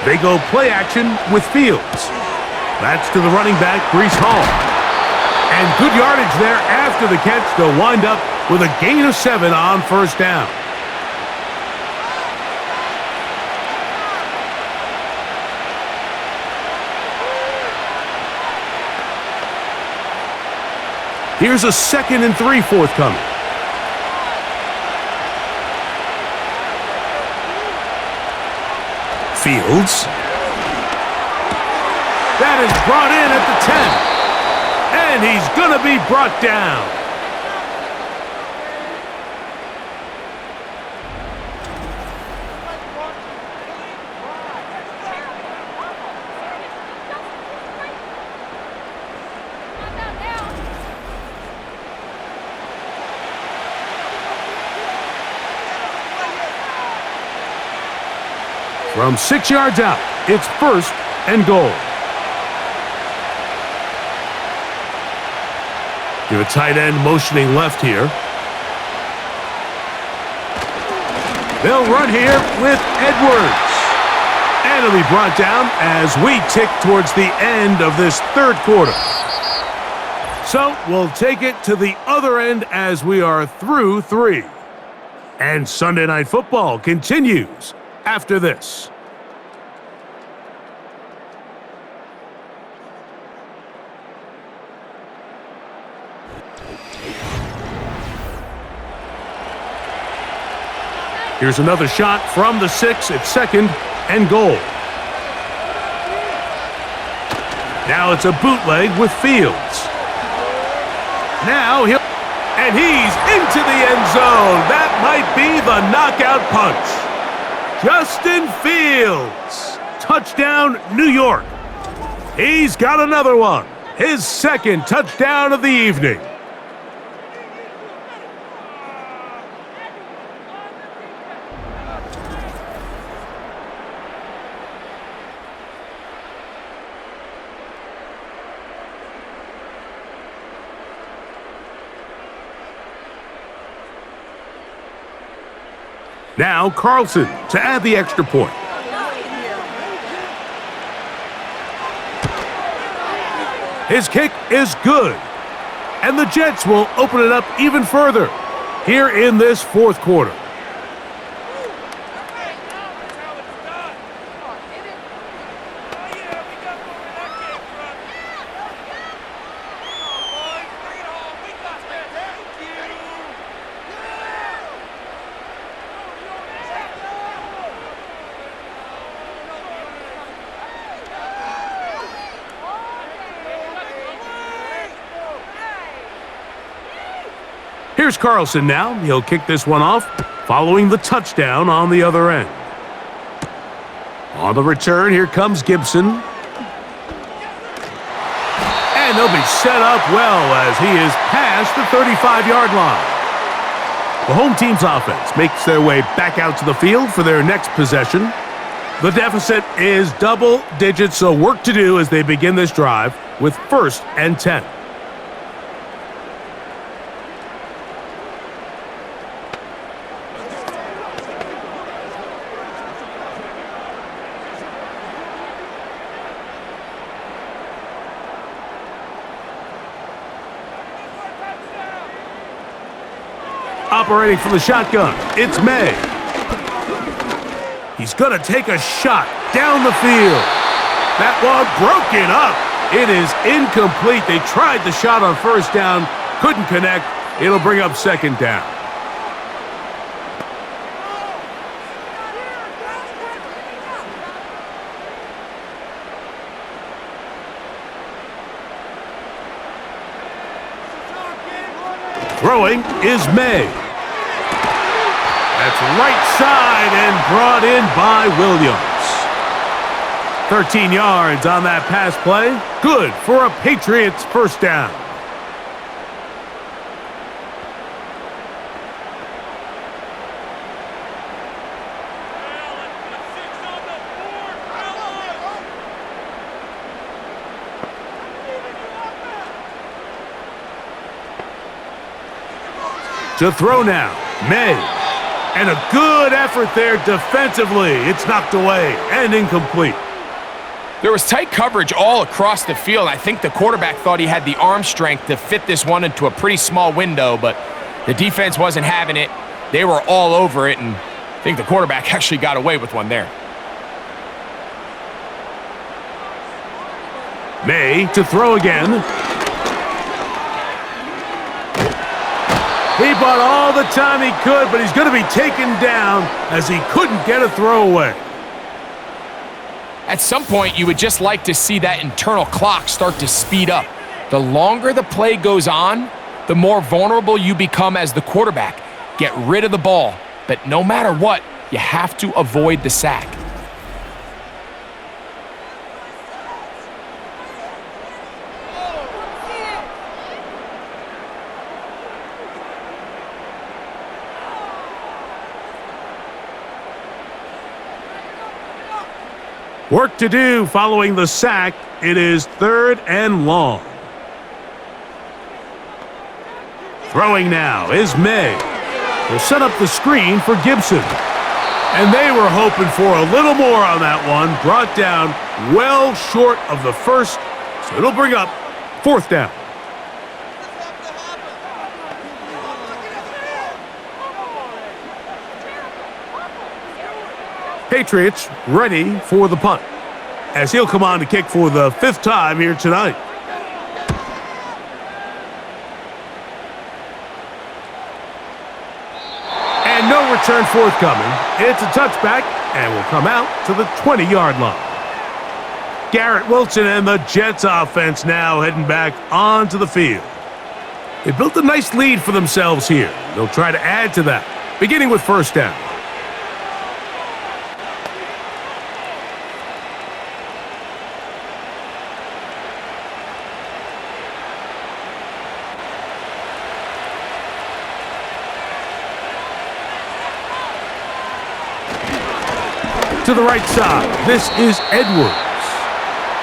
[SPEAKER 2] They go play action with Fields. That's to the running back, Breece Hall. And good yardage there after the catch. They'll wind up with a gain of 7 on 1st down. Here's a 2nd and 3 forthcoming. Fields. That is brought in at the 10. And he's going to be brought down. From 6 yards out, it's 1st and goal. Give a tight end motioning left here. They'll run here with Edwards. And it'll be brought down as we tick towards the end of this 3rd quarter. So we'll take it to the other end as we are through 3. And Sunday Night Football continues after this. Here's another shot from the 6 at 2nd and goal. Now it's a bootleg with Fields. Now he's into the end zone. That might be the knockout punch. Justin Fields. Touchdown, New York. He's got another one. His 2nd touchdown of the evening. Now Carlson to add the extra point. His kick is good. And the Jets will open it up even further here in this 4th quarter. Here's Carlson now. He'll kick this one off, following the touchdown on the other end. On the return, here comes Gibson. And they'll be set up well as he is past the 35-yard line. The home team's offense makes their way back out to the field for their next possession. The deficit is double digits, so work to do as they begin this drive with 1st and 10. Operating from the shotgun, it's May. He's going to take a shot down the field. That one broken up. It is incomplete. They tried the shot on 1st down, couldn't connect. It'll bring up 2nd down. Throwing is May. That's right side and brought in by Williams. 13 yards on that pass play. Good for a Patriots 1st down. To throw now, May. And a good effort there defensively. It's knocked away and incomplete.
[SPEAKER 3] There was tight coverage all across the field. I think the quarterback thought he had the arm strength to fit this one into a pretty small window, but the defense wasn't having it. They were all over it, and I think the quarterback actually got away with one there.
[SPEAKER 2] May to throw again. He bought all the time he could, but he's going to be taken down as he couldn't get a throwaway.
[SPEAKER 3] At some point, you would just like to see that internal clock start to speed up. The longer the play goes on, the more vulnerable you become as the quarterback. Get rid of the ball, but no matter what, you have to avoid the sack.
[SPEAKER 2] Work to do following the sack. It is 3rd and long. Throwing now is May. Will set up the screen for Gibson. And they were hoping for a little more on that one. Brought down well short of the first, so it'll bring up 4th down. Patriots ready for the punt, as he'll come on to kick for the 5th time here tonight. And no return forthcoming. It's a touchback and will come out to the 20-yard line. Garrett Wilson and the Jets offense now heading back onto the field. They built a nice lead for themselves here. They'll try to add to that, beginning with 1st down. To the right side, this is Edwards.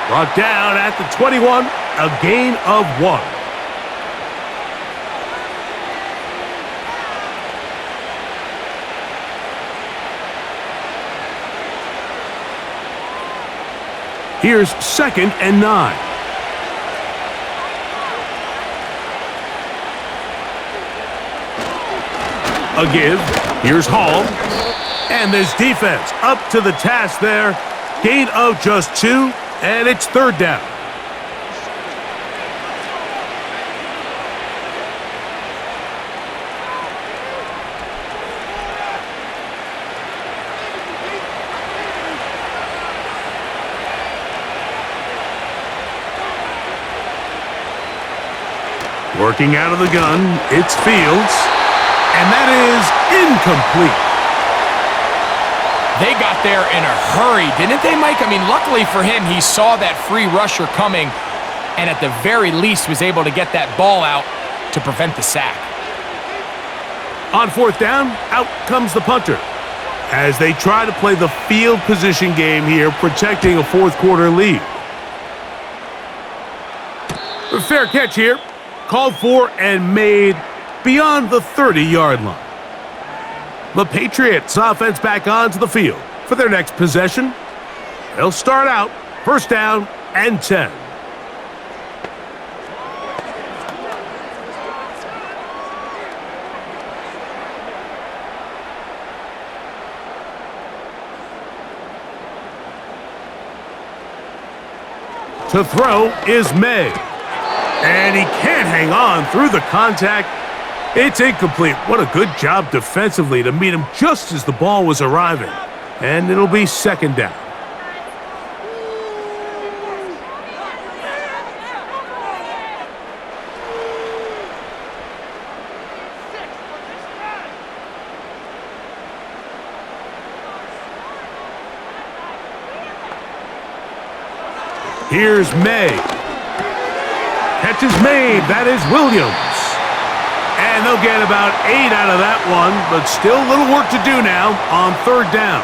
[SPEAKER 2] Brought down at the 21, a gain of 1. Here's 2nd and 9. A give. Here's Hall. And this defense up to the task there. Gain of just 2, and it's 3rd down. Working out of the gun, it's Fields. And that is incomplete.
[SPEAKER 3] They got there in a hurry, didn't they, Mike? I mean, luckily for him, he saw that free rusher coming and at the very least was able to get that ball out to prevent the sack.
[SPEAKER 2] On 4th down, out comes the punter as they try to play the field position game here, protecting a 4th quarter lead. A fair catch here, called for and made beyond the 30-yard line. The Patriots offense back onto the field for their next possession. They'll start out 1st down and 10. To throw is May. And he can't hang on through the contact. It's incomplete. What a good job defensively to meet him just as the ball was arriving. And it'll be 2nd down. Here's May. Catch is made. That is Williams. And they'll get about 8 out of that one, but still a little work to do now on 3rd down.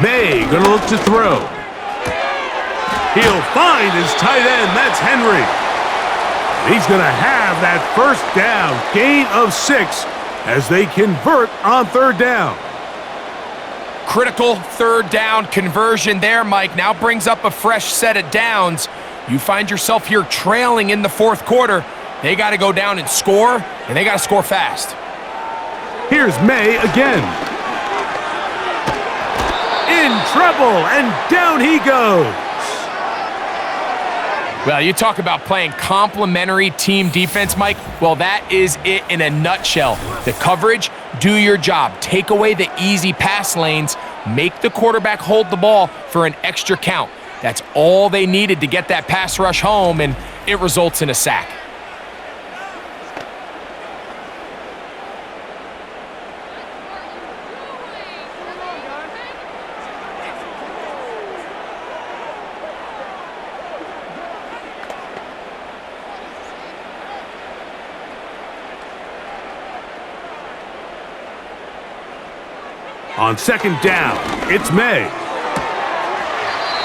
[SPEAKER 2] May gonna look to throw. He'll find his tight end. That's Henry. He's going to have that 1st down, gain of 6, as they convert on 3rd down.
[SPEAKER 3] Critical 3rd down conversion there, Mike. Now brings up a fresh set of downs. You find yourself here trailing in the 4th quarter. They got to go down and score, and they got to score fast.
[SPEAKER 2] Here's May again. In trouble, and down he goes.
[SPEAKER 3] Well, you talk about playing complementary team defense, Mike. Well, that is it in a nutshell. The coverage, do your job. Take away the easy pass lanes. Make the quarterback hold the ball for an extra count. That's all they needed to get that pass rush home, and it results in a sack.
[SPEAKER 2] On second down, it's May.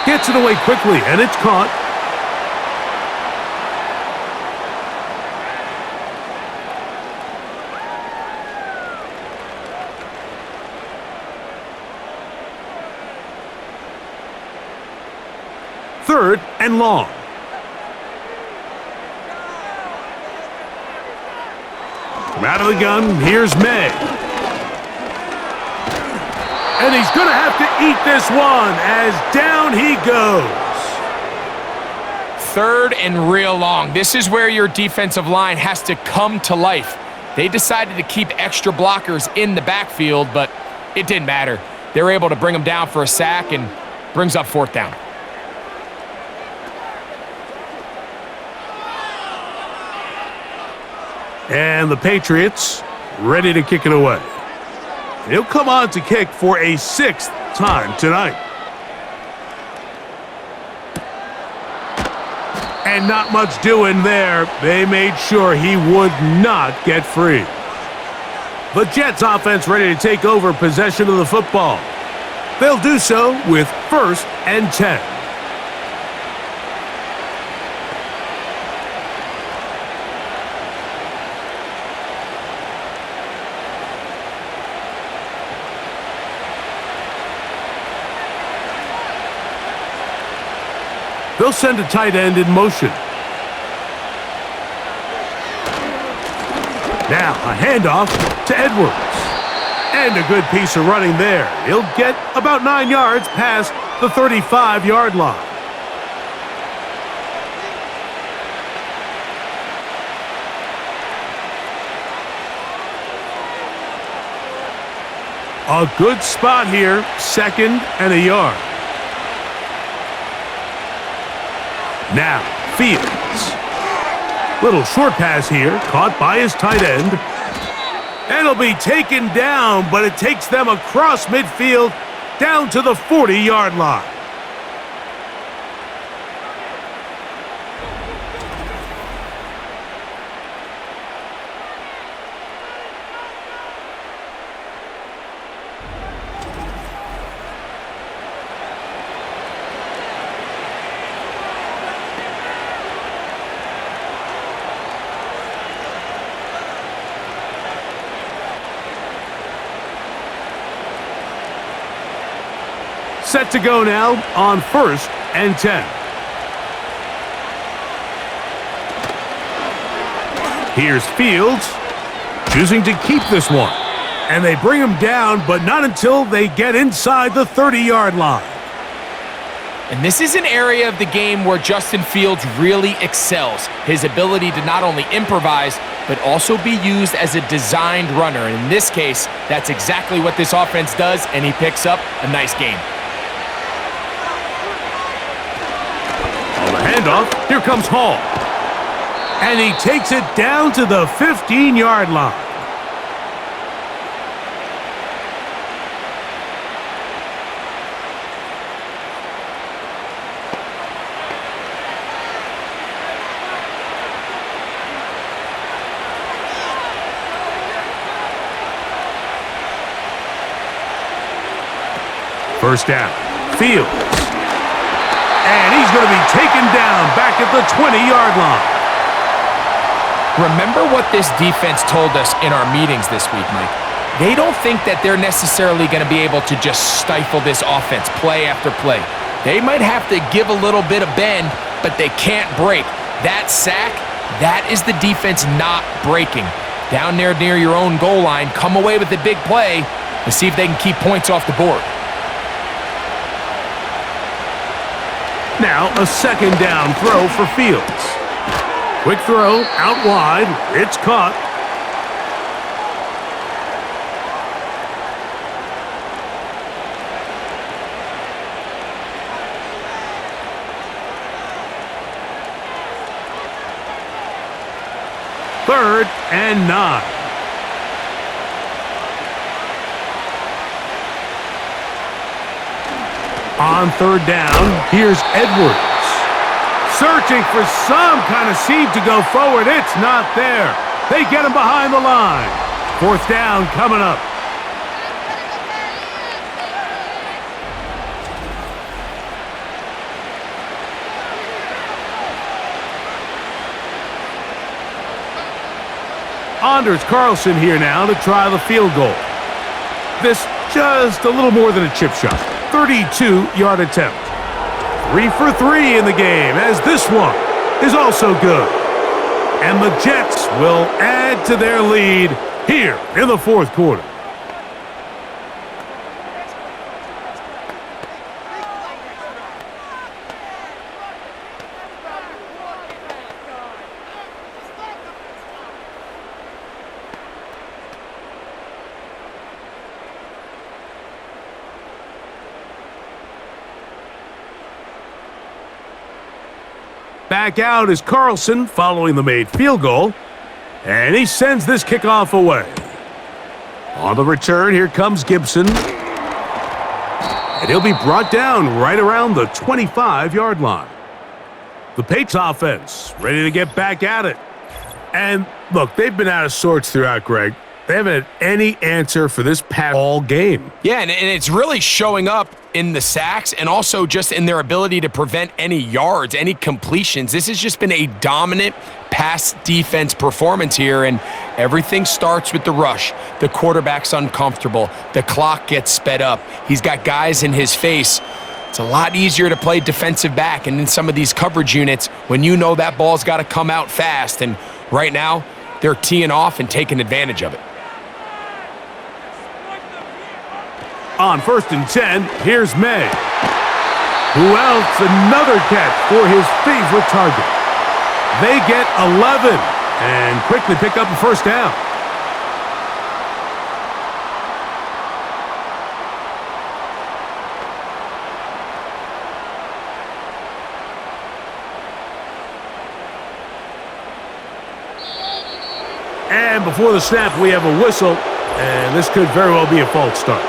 [SPEAKER 2] Gets it away quickly, and it's caught. Third and long. From out of the gun, here's May. And he's going to have to eat this one as down he goes.
[SPEAKER 3] Third and real long. This is where your defensive line has to come to life. They decided to keep extra blockers in the backfield, but it didn't matter. They were able to bring them down for a sack and brings up fourth down.
[SPEAKER 2] And the Patriots ready to kick it away. He'll come on to kick for a sixth time tonight. And not much doing there. They made sure he would not get free. The Jets offense ready to take over possession of the football. They'll do so with 1st and 10. They'll send a tight end in motion. Now a handoff to Edwards. And a good piece of running there. He'll get about 9 yards past the 35-yard line. A good spot here, 2nd and a yard. Now, Fields. Little short pass here, caught by his tight end. And it'll be taken down, but it takes them across midfield down to the 40-yard line. Set to go now on 1st and 10. Here's Fields, choosing to keep this one. And they bring him down, but not until they get inside the 30-yard line.
[SPEAKER 3] And this is an area of the game where Justin Fields really excels. His ability to not only improvise, but also be used as a designed runner. And in this case, that's exactly what this offense does, and he picks up a nice game.
[SPEAKER 2] Handoff, here comes Hall. And he takes it down to the 15-yard line. First down, Fields. And he's going to be taken down back at the 20-yard line.
[SPEAKER 3] Remember what this defense told us in our meetings this week, Mike. They don't think that they're necessarily going to be able to just stifle this offense play after play. They might have to give a little bit of bend, but they can't break. That sack That is the defense not breaking. Down there near your own goal line, come away with a big play and see if they can keep points off the board.
[SPEAKER 2] Now a second down throw for Fields. Quick throw, out wide, it's caught. Third and 9. On third down, here's Edwards. Searching for some kind of seam to go forward. It's not there. They get him behind the line. Fourth down coming up. Anders Carlson here now to try the field goal. This just a little more than a chip shot. 32-yard attempt. 3 for 3 in the game, as this one is also good. And the Jets will add to their lead here in the fourth quarter. Back out is Carlson following the made field goal. And he sends this kickoff away. On the return, here comes Gibson. And he'll be brought down right around the 25-yard line. The Patriots offense ready to get back at it. And look, they've been out of sorts throughout, Greg. They haven't had any answer for this pass all game.
[SPEAKER 3] Yeah, and it's really showing up in the sacks and also just in their ability to prevent any yards, any completions. This has just been a dominant pass defense performance here, and everything starts with the rush. The quarterback's uncomfortable. The clock gets sped up. He's got guys in his face. It's a lot easier to play defensive back and in some of these coverage units when you know that ball's got to come out fast, and right now they're teeing off and taking advantage of it.
[SPEAKER 2] On 1st and 10, here's May. Who else? Another catch for his favorite target. They get 11 and quickly pick up a first down. And before the snap, we have a whistle, and this could very well be a false start.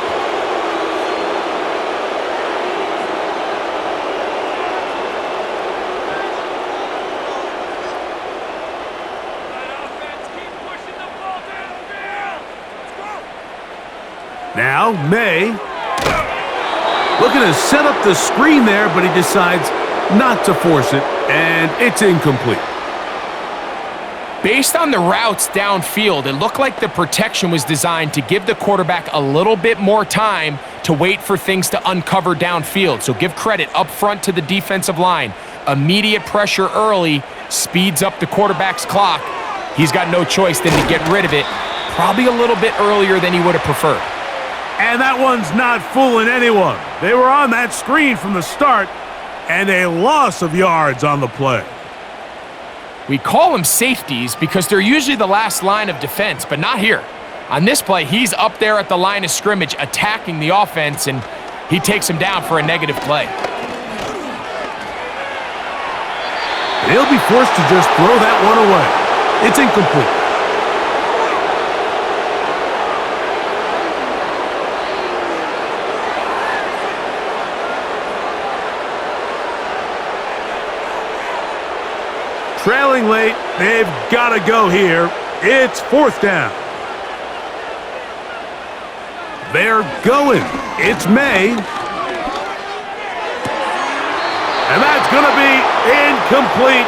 [SPEAKER 2] Now, May looking to set up the screen there, but he decides not to force it, and it's incomplete.
[SPEAKER 3] Based on the routes downfield, it looked like the protection was designed to give the quarterback a little bit more time to wait for things to uncover downfield. So give credit up front to the defensive line. Immediate pressure early speeds up the quarterback's clock. He's got no choice than to get rid of it, probably a little bit earlier than he would have preferred.
[SPEAKER 2] And that one's not fooling anyone. They were on that screen from the start, and a loss of yards on the play.
[SPEAKER 3] We call them safeties because they're usually the last line of defense, but not here. On this play, he's up there at the line of scrimmage attacking the offense, and he takes him down for a negative play.
[SPEAKER 2] He'll be forced to just throw that one away. It's incomplete. Trailing late, they've got to go here. It's 4th down. They're going. It's May. And that's going to be incomplete.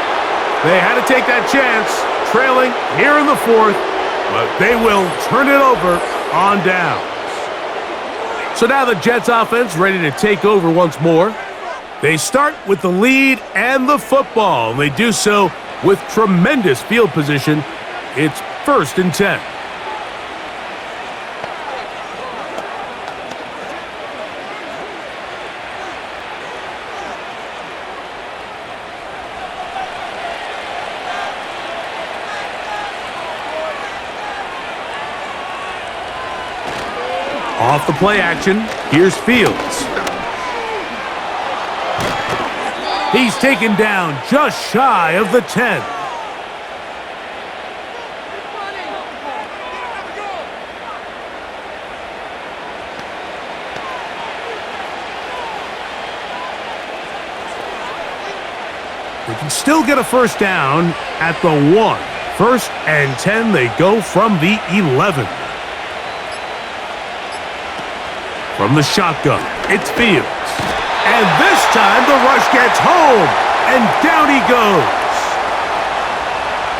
[SPEAKER 2] They had to take that chance, trailing here in the 4th, but they will turn it over on downs. So now the Jets offense ready to take over once more. They start with the lead and the football, and they do so With tremendous field position, it's 1st and 10. Off the play action, here's Fields. He's taken down just shy of the 10. They can still get a first down at the 1. 1st and 10, they go from the 11. From the shotgun, it's Fields. And this time the rush gets home, and down he goes.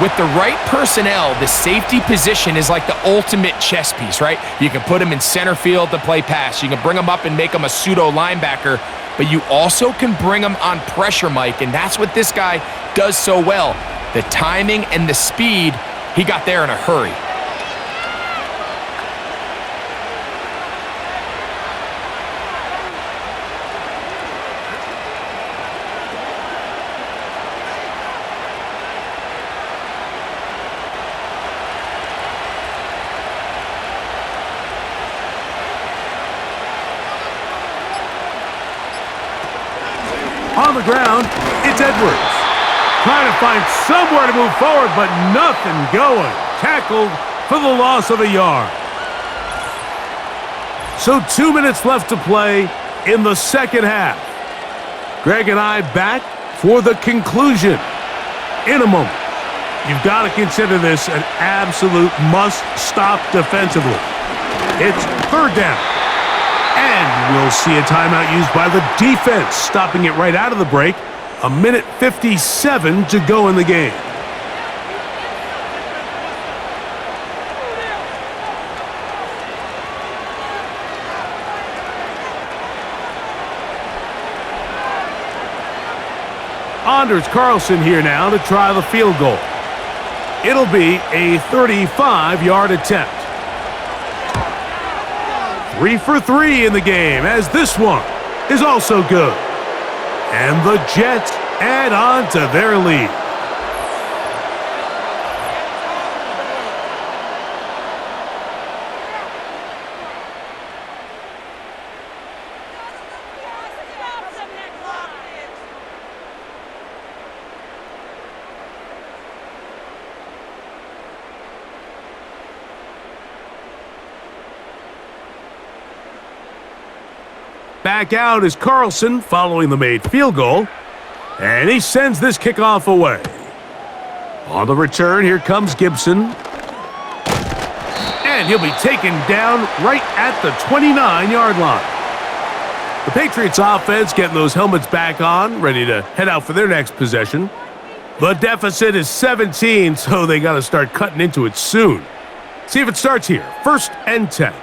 [SPEAKER 3] With the right personnel, the safety position is like the ultimate chess piece, right? You can put him in center field to play pass. You can bring him up and make him a pseudo linebacker, but you also can bring him on pressure, Mike, and that's what this guy does so well. The timing and the speed, he got there in a hurry.
[SPEAKER 2] On the ground, it's Edwards. Trying to find somewhere to move forward, but nothing going. Tackled for the loss of a yard. So 2 minutes left to play in the second half. Greg and I back for the conclusion in a moment. You've got to consider this an absolute must-stop defensively. It's 3rd down. And we'll see a timeout used by the defense, stopping it right out of the break. 1:57 to go in the game. Anders Carlson here now to try the field goal. It'll be a 35-yard attempt. 3 for 3 in the game, as this one is also good. And the Jets add on to their lead. Back out is Carlson following the made field goal. And he sends this kickoff away. On the return, here comes Gibson. And he'll be taken down right at the 29-yard line. The Patriots offense getting those helmets back on, ready to head out for their next possession. The deficit is 17, so they got to start cutting into it soon. See if it starts here. 1st and 10.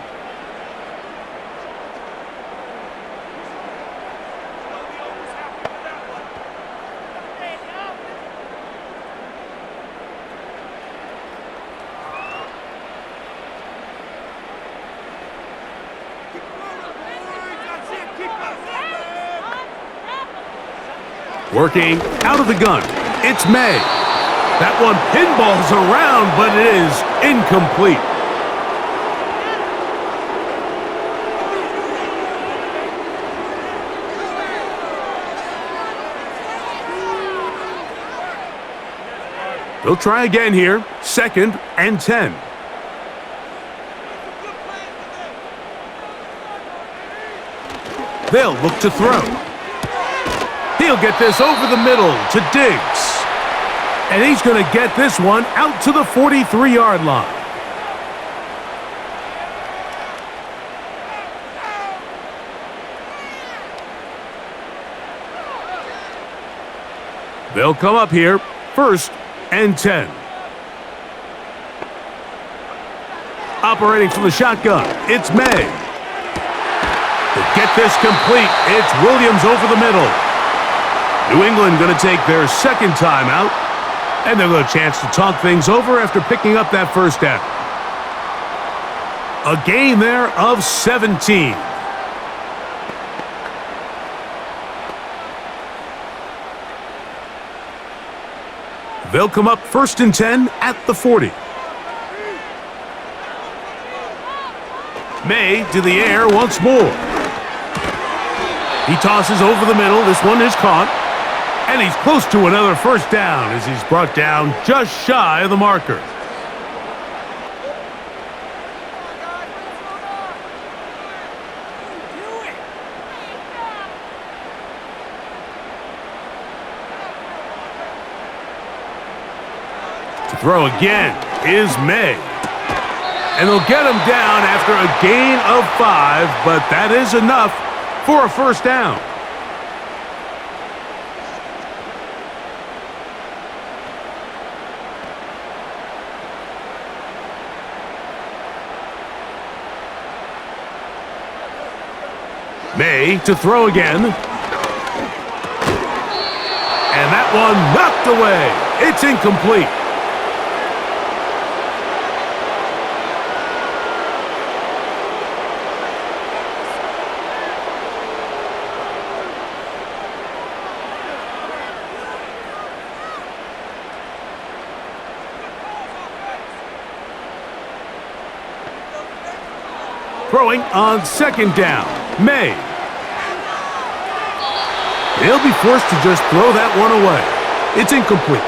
[SPEAKER 2] Working out of the gun, it's May. That one pinballs around, but it is incomplete. They'll try again here, 2nd and 10. They'll look to throw. He'll get this over the middle to Diggs. And he's going to get this one out to the 43-yard line. They'll come up here, 1st and 10. Operating from the shotgun, it's May. To get this complete, it's Williams over the middle. New England going to take their second timeout. And they'll get a chance to talk things over after picking up that first down. A gain there of 17. They'll come up 1st and 10 at the 40. May to the air once more. He tosses over the middle. This one is caught. And he's close to another first down as he's brought down just shy of the marker. To throw again is May. And they'll get him down after a gain of 5, but that is enough for a first down. May to throw again. And that one knocked away. It's incomplete. Throwing on 2nd down, May. He'll be forced to just throw that one away. It's incomplete.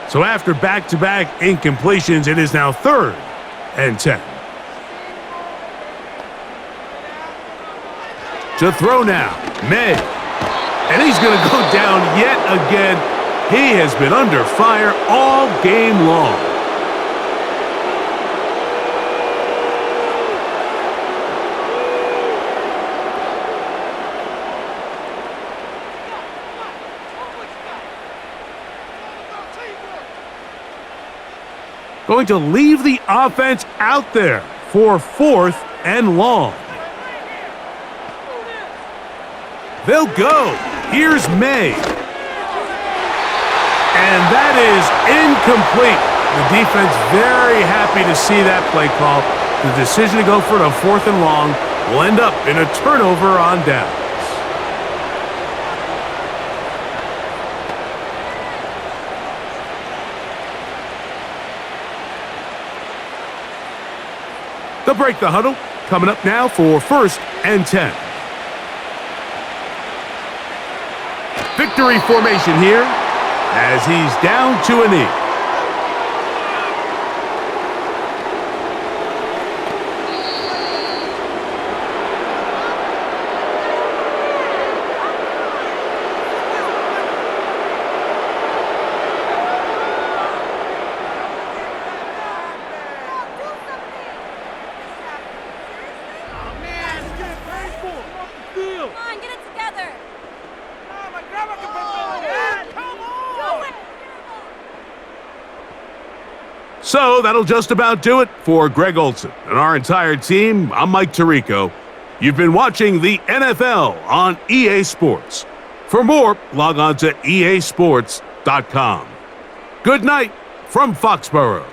[SPEAKER 2] So after back-to-back incompletions, it is now 3rd and 10. To throw now, May. And he's going to go down yet again. He has been under fire all game long. Going to leave the offense out there for 4th and long. They'll go. Here's May. And that is incomplete. The defense very happy to see that play call. The decision to go for it on 4th and long will end up in a turnover on downs. They'll break the huddle. Coming up now for 1st and 10. Victory formation here as he's down to a knee. So that'll just about do it for Greg Olson and our entire team. I'm Mike Tirico. You've been watching the NFL on EA Sports. For more, log on to easports.com. Good night from Foxborough.